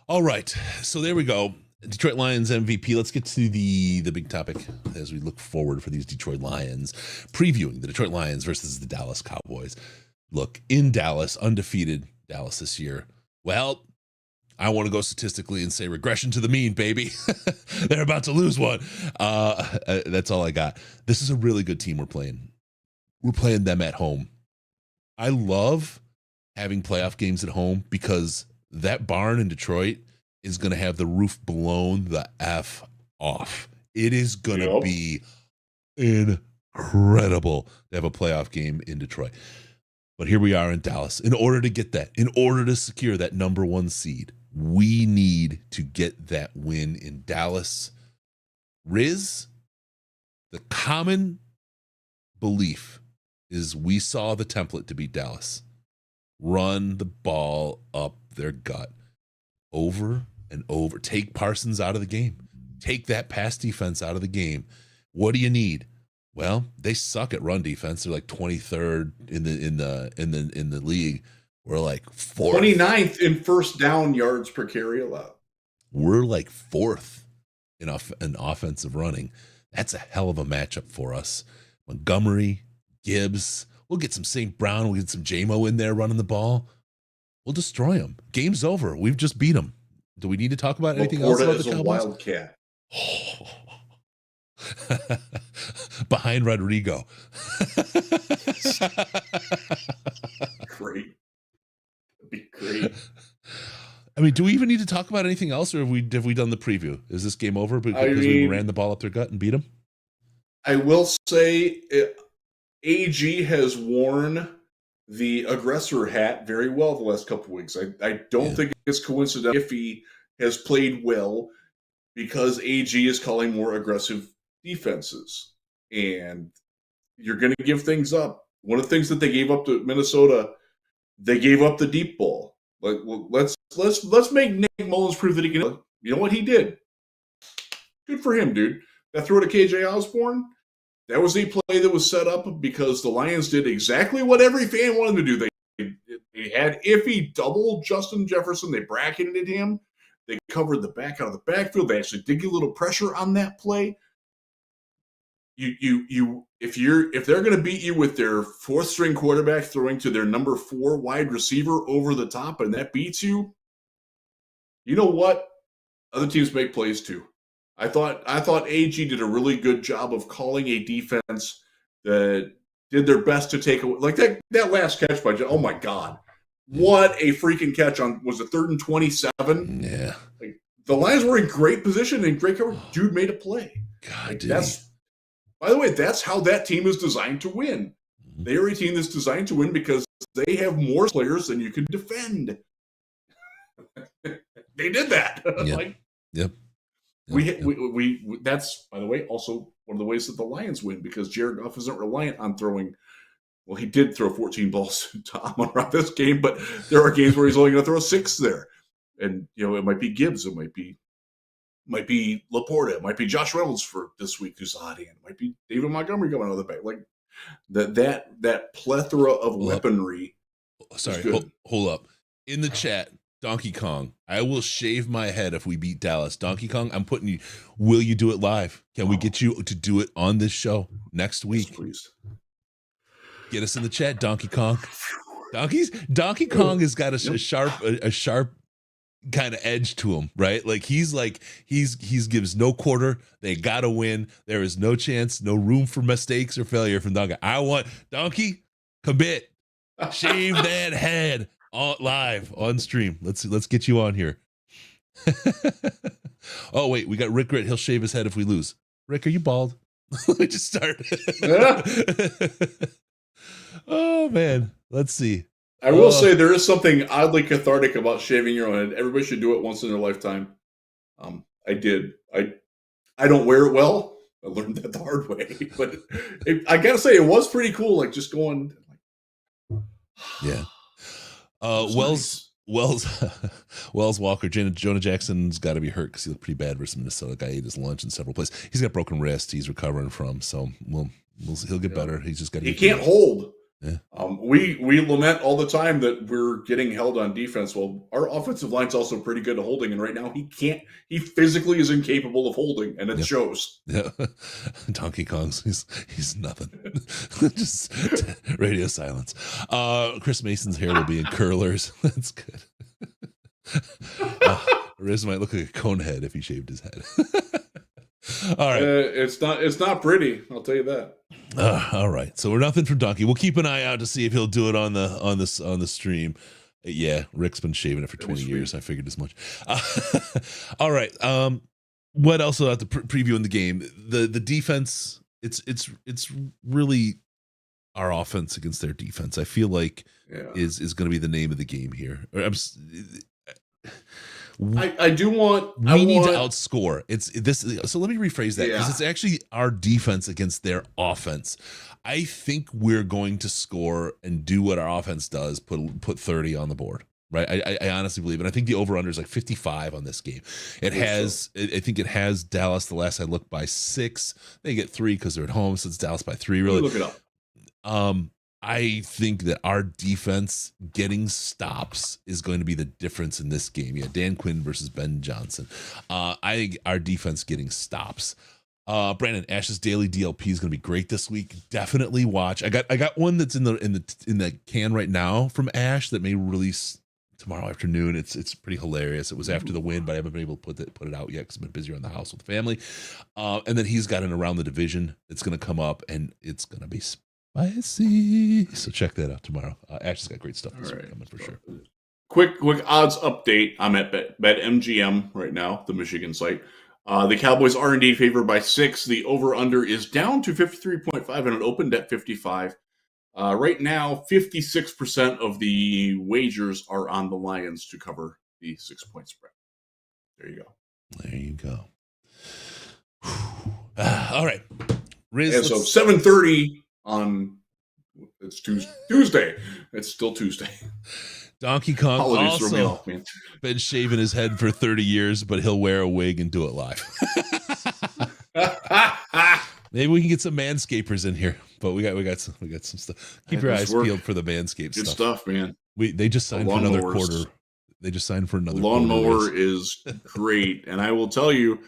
[SPEAKER 1] All right, so there we go. Detroit Lions MVP. Let's get to the big topic as we look forward for these Detroit Lions, previewing the Detroit Lions versus the Dallas Cowboys. Look, in Dallas, undefeated Dallas this year. Well, I want to go statistically and say regression to the mean, baby. They're about to lose one. That's all I got. This is a really good team we're playing. We're playing them at home. I love having playoff games at home because that barn in Detroit is going to have the roof blown the F off. It is going to be incredible to have a playoff game in Detroit. But here we are in Dallas. In order to get that, in order to secure that number 1 seed, we need to get that win in Dallas. Riz, the common belief is we saw the template to beat Dallas. Run the ball up their gut over and over. Take Parsons out of the game. Take that pass defense out of the game. What do you need? Well, they suck at run defense. They're like 23rd in the league. We're like 4th.
[SPEAKER 2] 29th in first down yards per carry allowed.
[SPEAKER 1] We're like 4th in offensive running. That's a hell of a matchup for us. Montgomery, Gibbs. We'll get some St. Brown. We'll get some JMO in there running the ball. We'll destroy them. Game's over. We've just beat them. Do we need to talk about anything else about the Cowboys?
[SPEAKER 2] Wildcat.
[SPEAKER 1] Behind Rodrigo.
[SPEAKER 2] Great. That'd be great.
[SPEAKER 1] I mean, do we even need to talk about anything else, or have we done the preview? Is this game over because we ran the ball up their gut and beat them?
[SPEAKER 2] I will say AG has worn the aggressor hat very well the last couple of weeks. I don't think it's coincidental if he has played well because AG is calling more aggressive defenses. And you're going to give things up. One of the things that they gave up to Minnesota, they gave up the deep ball. Like, well, let's make Nick Mullins prove that he can. You know what he did? Good for him, dude. That throw to KJ Osborne, that was a play that was set up because the Lions did exactly what every fan wanted to do. They had Iffy double Justin Jefferson. They bracketed him. They covered the back out of the backfield. They actually did get a little pressure on that play. If they're going to beat you with their 4th string quarterback throwing to their number 4 wide receiver over the top, and that beats you, you know what? Other teams make plays too. I thought AG did a really good job of calling a defense that did their best to take away, like that last catch by. Oh my God, what a freaking catch on, was it 3rd and 27?
[SPEAKER 1] Yeah,
[SPEAKER 2] like the Lions were in great position and great coverage. Dude made a play.
[SPEAKER 1] God,
[SPEAKER 2] by the way, that's how that team is designed to win. They are a team that's designed to win because they have more players than you can defend. They did that.
[SPEAKER 1] Yep.
[SPEAKER 2] We that's, by the way, also one of the ways that the Lions win, because Jared Goff isn't reliant on throwing. Well, he did throw 14 balls to Amon-Ra this game, but there are games where he's only going to throw 6 there. And, it might be Gibbs. It might be Laporta. It might be Josh Reynolds for this week, who's a hot hand. It might be David Montgomery going out of the back. Like that plethora of weaponry.
[SPEAKER 1] Sorry, hold up. In the chat, Donkey Kong, I will shave my head if we beat Dallas. Donkey Kong, I'm putting you. Will you do it live? Can we get you to do it on this show next week?
[SPEAKER 2] Yes, please.
[SPEAKER 1] Get us in the chat, Donkey Kong. Donkey Kong has got a sharp kind of edge to him, right? Like he's gives no quarter. They gotta win. There is no chance, no room for mistakes or failure from Donkey. I want Donkey, commit, shave that head live on stream. Let's get you on here. Oh wait, we got Rick Grit. He'll shave his head if we lose. Rick, are you bald? Let me just start. Oh man, let's see.
[SPEAKER 2] I will say there is something oddly cathartic about shaving your own head. Everybody should do it once in their lifetime. I did. I don't wear it well. I learned that the hard way. But I got to say, it was pretty cool. Like just going.
[SPEAKER 1] Yeah. Wells Walker, Jonah Jackson's got to be hurt because he looked pretty bad versus Minnesota. Guy ate his lunch in several places. He's got broken wrist. He's recovering from. So he'll get better. He's just got.
[SPEAKER 2] He can't hold.
[SPEAKER 1] Yeah.
[SPEAKER 2] We lament all the time that we're getting held on defense. Well, our offensive line's also pretty good at holding, and right now he physically is incapable of holding, and it shows.
[SPEAKER 1] Yeah. Donkey Kong's he's nothing. Just radio silence. Chris Mason's hair will be in curlers. That's good. Riz might look like a cone head if he shaved his head. All right.
[SPEAKER 2] It's not pretty. I'll tell you that.
[SPEAKER 1] All right. So we're nothing from Donkey. We'll keep an eye out to see if he'll do it on the stream. Yeah, Rick's been shaving it for 20 years. I figured as much. All right. What else about the preview in the game? The defense. It's really our offense against their defense. I feel like is going to be the name of the game here.
[SPEAKER 2] I do want.
[SPEAKER 1] We need to outscore. It's this. So let me rephrase that because it's actually our defense against their offense. I think we're going to score and do what our offense does. Put 30 on the board. Right. I honestly believe, and I think the over under is like 55 on this game. It has. I think it has Dallas. The last I looked by 6. They get 3 because they're at home. So it's Dallas by 3. Really
[SPEAKER 2] look it up.
[SPEAKER 1] I think that our defense getting stops is going to be the difference in this game. Yeah, Dan Quinn versus Ben Johnson. I think our defense getting stops. Brandon, Ash's daily DLP is going to be great this week. Definitely watch. I got one that's in the can right now from Ash that may release tomorrow afternoon. It's pretty hilarious. It was after the win, but I haven't been able to put it out yet because I've been busy around the house with the family. And then he's got an around the division. It's going to come up and it's going to be spicy. So check that out tomorrow. Ash has got great stuff this week coming for sure.
[SPEAKER 2] Quick odds update. I'm at BetMGM right now, the Michigan site. The Cowboys are indeed favored by 6. The over-under is down to 53.5 and it opened at 55. Right now, 56% of the wagers are on the Lions to cover the 6-point spread. There you go.
[SPEAKER 1] There you go. All right. Riz,
[SPEAKER 2] and so 7:30 on it's Tuesday. It's still Tuesday.
[SPEAKER 1] Donkey Kong also been shaving his head for 30 years, but he'll wear a wig and do it live. Maybe we can get some manscapers in here, but we got some stuff. Keep your eyes peeled for the Manscaped
[SPEAKER 2] stuff. Good stuff, man.
[SPEAKER 1] They just signed for another quarter. They just signed for another
[SPEAKER 2] lawnmower is great, and I will tell you,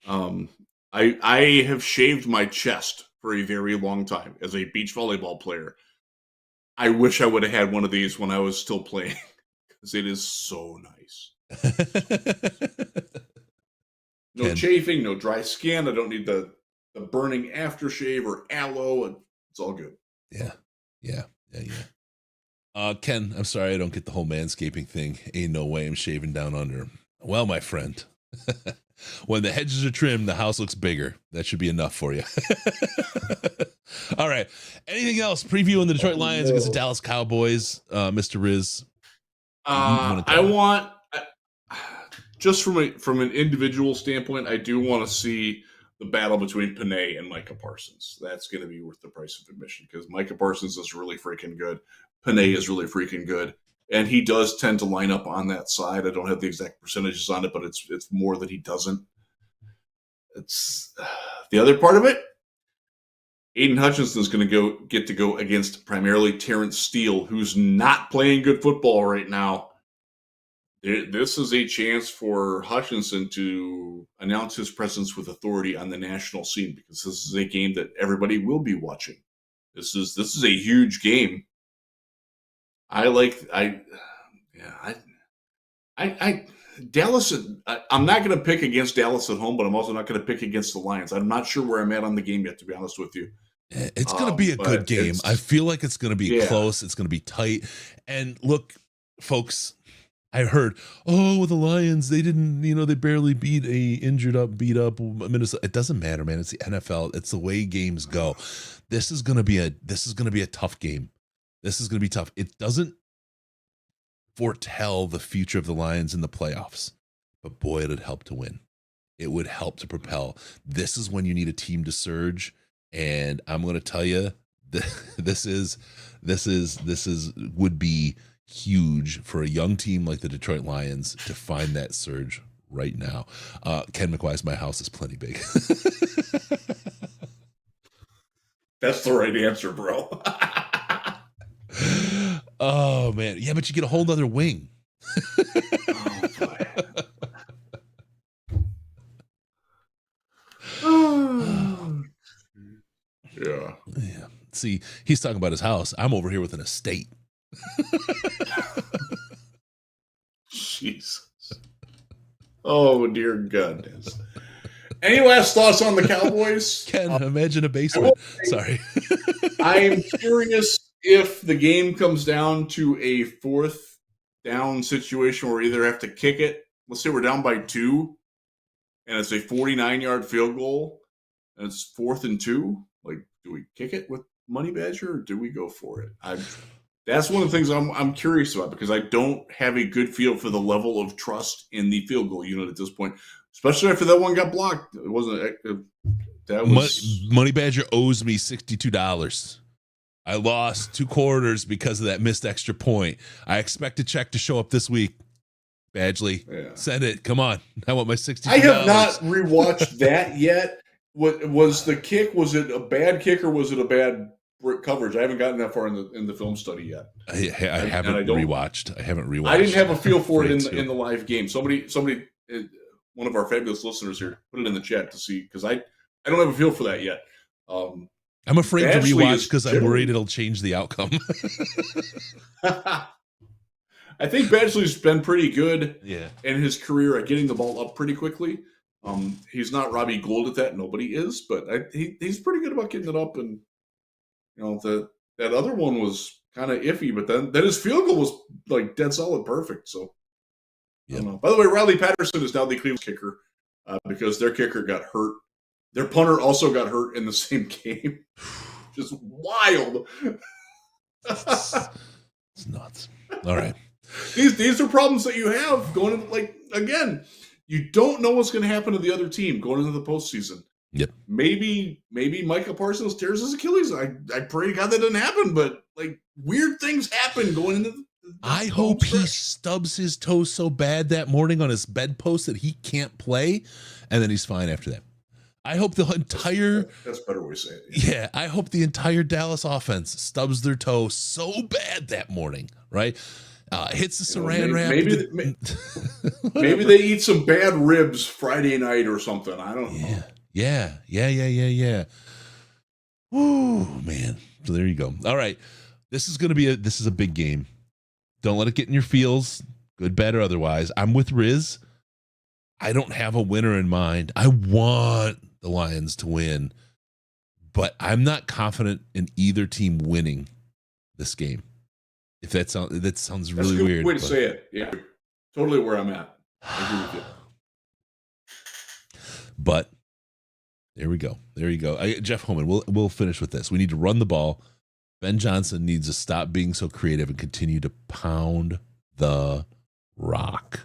[SPEAKER 2] I have shaved my chest for a very long time as a beach volleyball player. I wish I would have had one of these when I was still playing because it is so nice. No chafing, no dry skin. I don't need the burning aftershave or aloe. It's all good.
[SPEAKER 1] Yeah. Ken, I'm sorry I don't get the whole manscaping thing. Ain't no way I'm shaving down under. Well, my friend, when the hedges are trimmed, the house looks bigger. That should be enough for you. All right. Anything else? Previewing the Detroit Lions against the Dallas Cowboys, Mr. Riz.
[SPEAKER 2] I want, just from an individual standpoint, I do want to see the battle between Panay and Micah Parsons. That's going to be worth the price of admission because Micah Parsons is really freaking good. Panay is really freaking good. And he does tend to line up on that side. I don't have the exact percentages on it, but it's more that he doesn't. It's the other part of it. Aiden Hutchinson is going to get to go against primarily Terrence Steele, who's not playing good football right now. This is a chance for Hutchinson to announce his presence with authority on the national scene because this is a game that everybody will be watching. This is a huge game. Dallas. I'm not going to pick against Dallas at home, but I'm also not going to pick against the Lions. I'm not sure where I'm at on the game yet, to be honest with you.
[SPEAKER 1] It's going to be a good game. I feel like it's going to be close. It's going to be tight. And look, folks, I heard, the Lions, they didn't, they barely beat a beat up Minnesota. It doesn't matter, man. It's the NFL. It's the way games go. This is going to be a tough game. This is going to be tough. It doesn't foretell the future of the Lions in the playoffs, but boy, it'd help to win. It would help to propel. This is when you need a team to surge. And I'm going to tell you, this would be huge for a young team like the Detroit Lions to find that surge right now. Ken McWise, my house is plenty big.
[SPEAKER 2] That's the right answer, bro.
[SPEAKER 1] Oh man, yeah, but you get a whole nother wing.
[SPEAKER 2] Yeah.
[SPEAKER 1] See, he's talking about his house. I'm over here with an estate.
[SPEAKER 2] Jeez. Oh, dear goodness. Any last thoughts on the Cowboys?
[SPEAKER 1] Ken, imagine a basement. Sorry.
[SPEAKER 2] I'm curious if the game comes down to a fourth down situation where we either have to kick it. Let's say we're down by 2, and it's a 49-yard field goal, and it's 4th and 2. Like, do we kick it with Money Badger, or do we go for it? That's one of the things I'm curious about, because I don't have a good feel for the level of trust in the field goal unit at this point, especially after that one got blocked. It wasn't that was
[SPEAKER 1] Money Badger owes me $62. I lost 2 quarters because of that missed extra point. I expect a check to show up this week. Badgley, send it. Come on. I want my $62.
[SPEAKER 2] I have not rewatched that yet. What was the kick? Was it a bad kick or was it a bad coverage? I haven't gotten that far in the film study yet.
[SPEAKER 1] I haven't rewatched.
[SPEAKER 2] I didn't have a feel for it in the live game. Somebody, one of our fabulous listeners here, put it in the chat to see, because I don't have a feel for that yet.
[SPEAKER 1] I'm afraid to rewatch because I'm worried it'll change the outcome.
[SPEAKER 2] I think Badgley's been pretty good in his career at getting the ball up pretty quickly. He's not Robbie Gould at that. Nobody is, but he's pretty good about getting it up. And that other one was kind of iffy, but then his field goal was like dead solid perfect. So I don't know. By the way, Riley Patterson is now the Cleveland kicker because their kicker got hurt. Their punter also got hurt in the same game. Just wild.
[SPEAKER 1] It's nuts. All right.
[SPEAKER 2] These are problems that you have going into, like, again, you don't know what's going to happen to the other team going into the postseason.
[SPEAKER 1] Yep.
[SPEAKER 2] Maybe Micah Parsons tears his Achilles. I pray to God that didn't happen, but like weird things happen going into the
[SPEAKER 1] I hope he stubs his toe so bad that morning on his bedpost that he can't play, and then he's fine after that. I hope the entire
[SPEAKER 2] that's a better way to say it.
[SPEAKER 1] Yeah, I hope the entire Dallas offense stubs their toe so bad that morning, right? Hits the saran wrap.
[SPEAKER 2] Maybe they eat some bad ribs Friday night or something. I don't know.
[SPEAKER 1] Yeah. Ooh, man. So there you go. All right. This is a big game. Don't let it get in your feels, good, bad, or otherwise. I'm with Riz. I don't have a winner in mind. I want the Lions to win, but I'm not confident in either team winning this game. If that sounds really weird.
[SPEAKER 2] Way to say it. Yeah, totally where I'm at. I agree with you.
[SPEAKER 1] But there we go. Jeff Holman, we'll finish with this. We need to run the ball. Ben Johnson needs to stop being so creative and continue to pound the rock.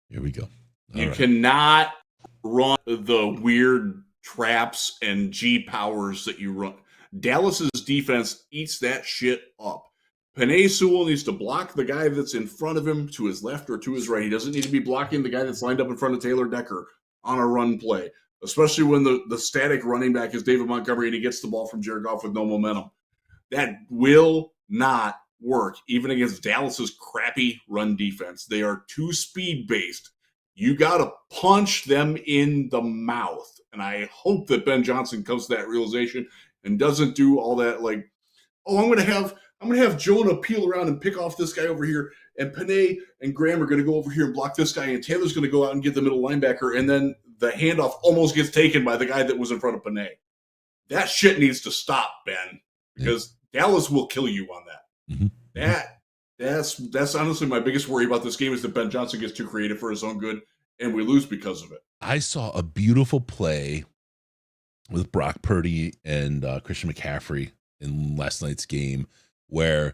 [SPEAKER 1] Here we go.
[SPEAKER 2] You cannot run the weird traps and G powers that you run. Dallas's defense eats that shit up. Penei Sewell needs to block the guy that's in front of him to his left or to his right. He doesn't need to be blocking the guy that's lined up in front of Taylor Decker on a run play, especially when the static running back is David Montgomery and he gets the ball from Jared Goff with no momentum. That will not work, even against Dallas's crappy run defense. They are too speed-based. You got to punch them in the mouth. And I hope that Ben Johnson comes to that realization and doesn't do all that like, oh, I'm going to have Jonah peel around and pick off this guy over here, and Penei and Graham are going to go over here and block this guy, and Taylor's going to go out and get the middle linebacker, and then the handoff almost gets taken by the guy that was in front of Penei. That shit needs to stop, Ben, because Dallas will kill you on that.
[SPEAKER 1] Mm-hmm.
[SPEAKER 2] That's honestly my biggest worry about this game is that Ben Johnson gets too creative for his own good, and we lose because of it.
[SPEAKER 1] I saw a beautiful play with Brock Purdy and Christian McCaffrey in last night's game where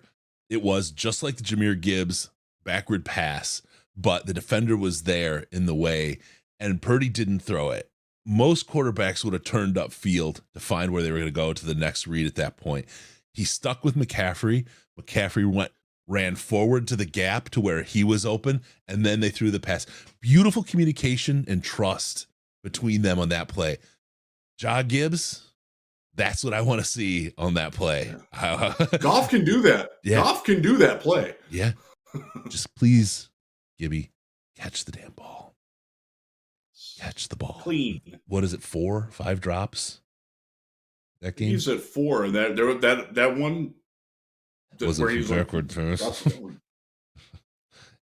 [SPEAKER 1] it was just like the Jahmyr Gibbs backward pass, but the defender was there in the way, and Purdy didn't throw it. Most quarterbacks would have turned up field to find where they were going to go to the next read at that point. He stuck with McCaffrey. McCaffrey ran forward to the gap to where he was open, and then they threw the pass. Beautiful communication and trust between them on that play. Ja Gibbs, that's what I want to see on that play.
[SPEAKER 2] Goff can do that.
[SPEAKER 1] Yeah.
[SPEAKER 2] Goff can do that play.
[SPEAKER 1] Yeah. Just please, Gibby, catch the damn ball. Catch the ball.
[SPEAKER 2] Clean.
[SPEAKER 1] What is it, 4, 5 drops? That game?
[SPEAKER 2] He's at 4. And that one
[SPEAKER 1] was
[SPEAKER 2] where
[SPEAKER 1] it
[SPEAKER 2] he's
[SPEAKER 1] backward first?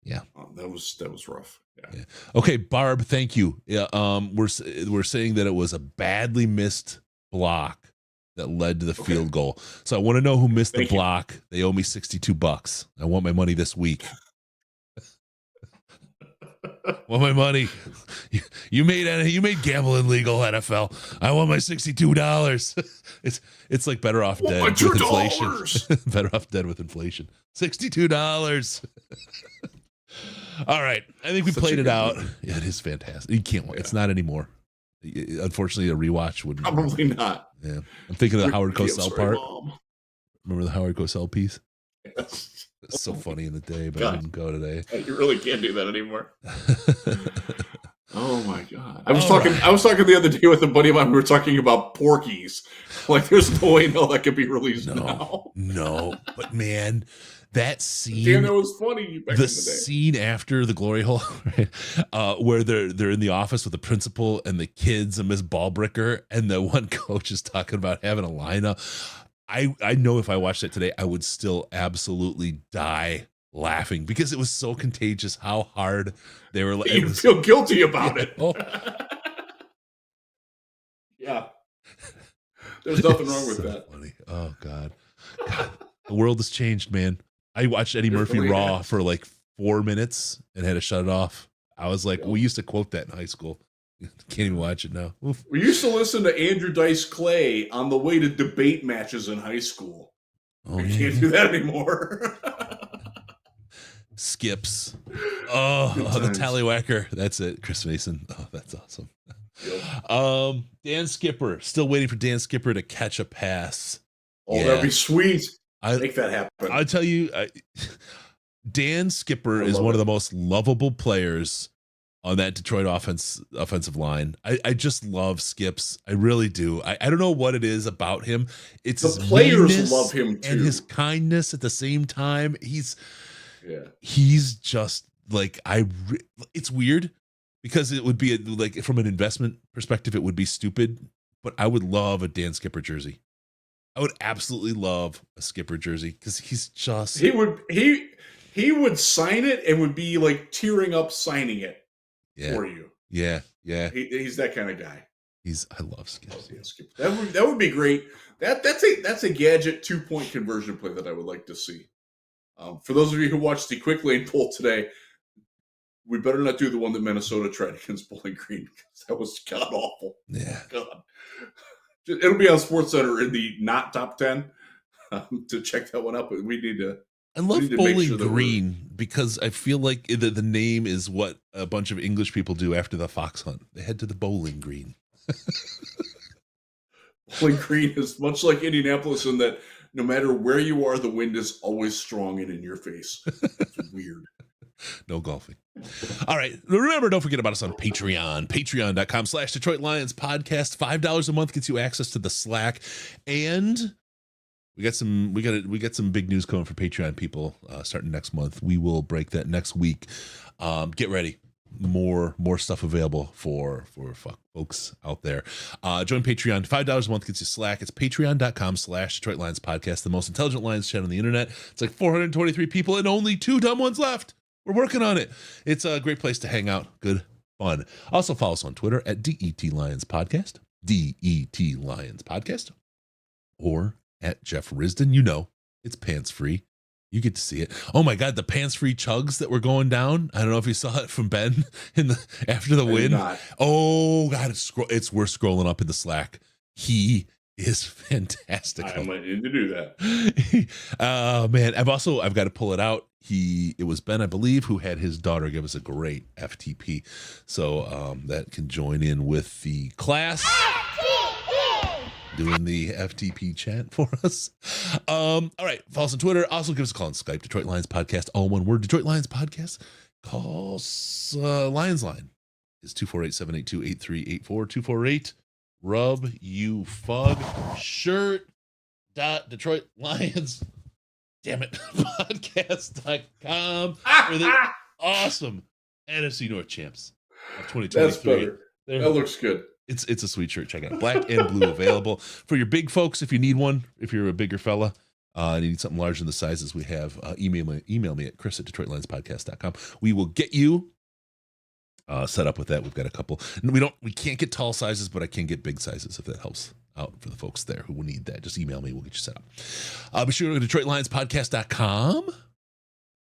[SPEAKER 1] Yeah.
[SPEAKER 2] That was rough. Yeah.
[SPEAKER 1] Okay, Barb, thank you. Yeah, we're saying that it was a badly missed block that led to the field goal. So I want to know who missed the block. They owe me $62. I want my money this week. Want my money? You made gambling legal, NFL. I want my $62. It's like better off dead with inflation. Better off dead with inflation. $62. All right, I think we played it out. Yeah, it is fantastic. You can't. It's not anymore. Unfortunately, a rewatch would
[SPEAKER 2] probably not.
[SPEAKER 1] Yeah, I'm thinking of the Howard Cosell part.
[SPEAKER 2] Mom.
[SPEAKER 1] Remember the Howard Cosell piece?
[SPEAKER 2] Yes.
[SPEAKER 1] It's so funny in the day, but I didn't go today.
[SPEAKER 2] You really can't do that anymore. Oh my god! I was talking the other day with a buddy of mine. We were talking about Porky's. Like, there's no way that could be released now.
[SPEAKER 1] No, but man, that scene.
[SPEAKER 2] Damn, that was funny. Back in the day.
[SPEAKER 1] Scene after the glory hole, right? Where they're in the office with the principal and the kids and Miss Ballbricker, and the one coach is talking about having a lineup. I know if I watched it today, I would still absolutely die laughing because it was so contagious how hard they were.
[SPEAKER 2] You feel guilty about it.
[SPEAKER 1] Oh.
[SPEAKER 2] Yeah. There's nothing wrong with that.
[SPEAKER 1] Funny. Oh God, the world has changed, man. I watched Eddie Murphy Raw for like 4 minutes and had to shut it off. I was like, we used to quote that in high school. Can't even watch it now. Oof.
[SPEAKER 2] We used to listen to Andrew Dice Clay on the way to debate matches in high school. We can't do that anymore.
[SPEAKER 1] Skips. Oh, the Tallywhacker. That's it. Chris Mason. Oh, that's awesome. Yep. Dan Skipper. Still waiting for Dan Skipper to catch a pass.
[SPEAKER 2] Oh, that'd be sweet. Make that happen.
[SPEAKER 1] I'll tell you, Dan Skipper is one of the most lovable players on that Detroit offensive line. I just love Skips. I really do. I don't know what it is about him. It's
[SPEAKER 2] the players love him too.
[SPEAKER 1] And his kindness at the same time. He's just like, it's weird because it would be like from an investment perspective, it would be stupid, but I would love a Dan Skipper jersey. I would absolutely love a Skipper jersey because he's just,
[SPEAKER 2] he would sign it and would be like tearing up signing it for you.
[SPEAKER 1] Yeah.
[SPEAKER 2] He's that kind of guy.
[SPEAKER 1] I love Skips.
[SPEAKER 2] That would be great. That's a gadget 2-point conversion play that I would like to see. For those of you who watched the quick lane poll today, we better not do the one that Minnesota tried against Bowling Green because that was god awful.
[SPEAKER 1] Yeah.
[SPEAKER 2] God. It'll be on SportsCenter in the not top 10 to check that one up. But we need to.
[SPEAKER 1] I love Bowling Green because I feel like the name is what a bunch of English people do after the fox hunt. They head to the Bowling Green.
[SPEAKER 2] Bowling Green is much like Indianapolis in that no matter where you are, the wind is always strong and in your face. It's weird.
[SPEAKER 1] No golfing. All right. Remember, don't forget about us on Patreon. Patreon.com/Detroit Lions podcast. $5 a month gets you access to the Slack. And we got some big news coming for Patreon people starting next month. We will break that next week. Get ready. More stuff available for folks out there. Join Patreon. $5 a month gets you Slack. It's patreon.com/Detroit Lions podcast, the most intelligent Lions chat on the internet. It's like 423 people and only 2 dumb ones left. We're working on it. It's a great place to hang out. Good fun. Also follow us on Twitter at DET Lions Podcast, DET Lions Podcast, or at Jeff Risden. You know, it's pants free. You get to see it. Oh my God, the pants free chugs that were going down. I don't know if you saw it from Ben after the win. Oh God, it's worth scrolling up in the Slack. He is fantastic.
[SPEAKER 2] I might need to do that.
[SPEAKER 1] Man, I've got to pull it out. It was Ben, I believe, who had his daughter give us a great FTP. So that can join in with the class doing the FTP chat for us. All right, follow us on Twitter. Also give us a call on Skype, Detroit Lions Podcast, all one word, Detroit Lions Podcast. Call Lions Line is 248-782-8384, 248 Rub You Fug Shirt Detroit Lions. Damn it, podcast.com for the awesome NFC North champs of 2023.
[SPEAKER 2] That's better. That looks good.
[SPEAKER 1] It's a sweet shirt. Check it out. Black and blue available for your big folks if you need one, if you're a bigger fella. And you need something larger than the sizes we have, email me at chris@detroitlionspodcast.com. We will get you set up with that. We've got a couple. We can't get tall sizes, but I can get big sizes if that helps out for the folks there who will need that. Just email me. We'll get you set up. Be sure to go to DetroitLionsPodcast.com.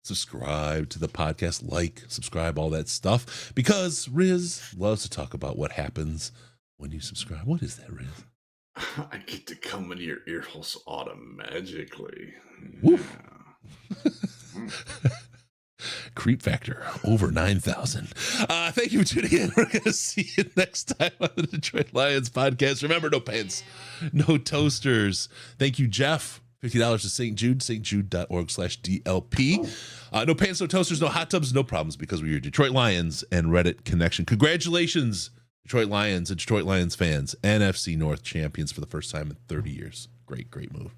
[SPEAKER 1] Subscribe to the podcast, subscribe, all that stuff, because Riz loves to talk about what happens when you subscribe. What is that, Riz?
[SPEAKER 2] I get to come into your ear holes automatically.
[SPEAKER 1] Creep factor over 9,000. Thank you for tuning in. We're going to see you next time on the Detroit Lions podcast. Remember, no pants, no toasters. Thank you, Jeff. $50 to St. Jude, stjude.org/DLP. No pants, no toasters, no hot tubs, no problems, because we're your Detroit Lions and Reddit connection. Congratulations, Detroit Lions and Detroit Lions fans. NFC North champions for the first time in 30 years. Great, great move.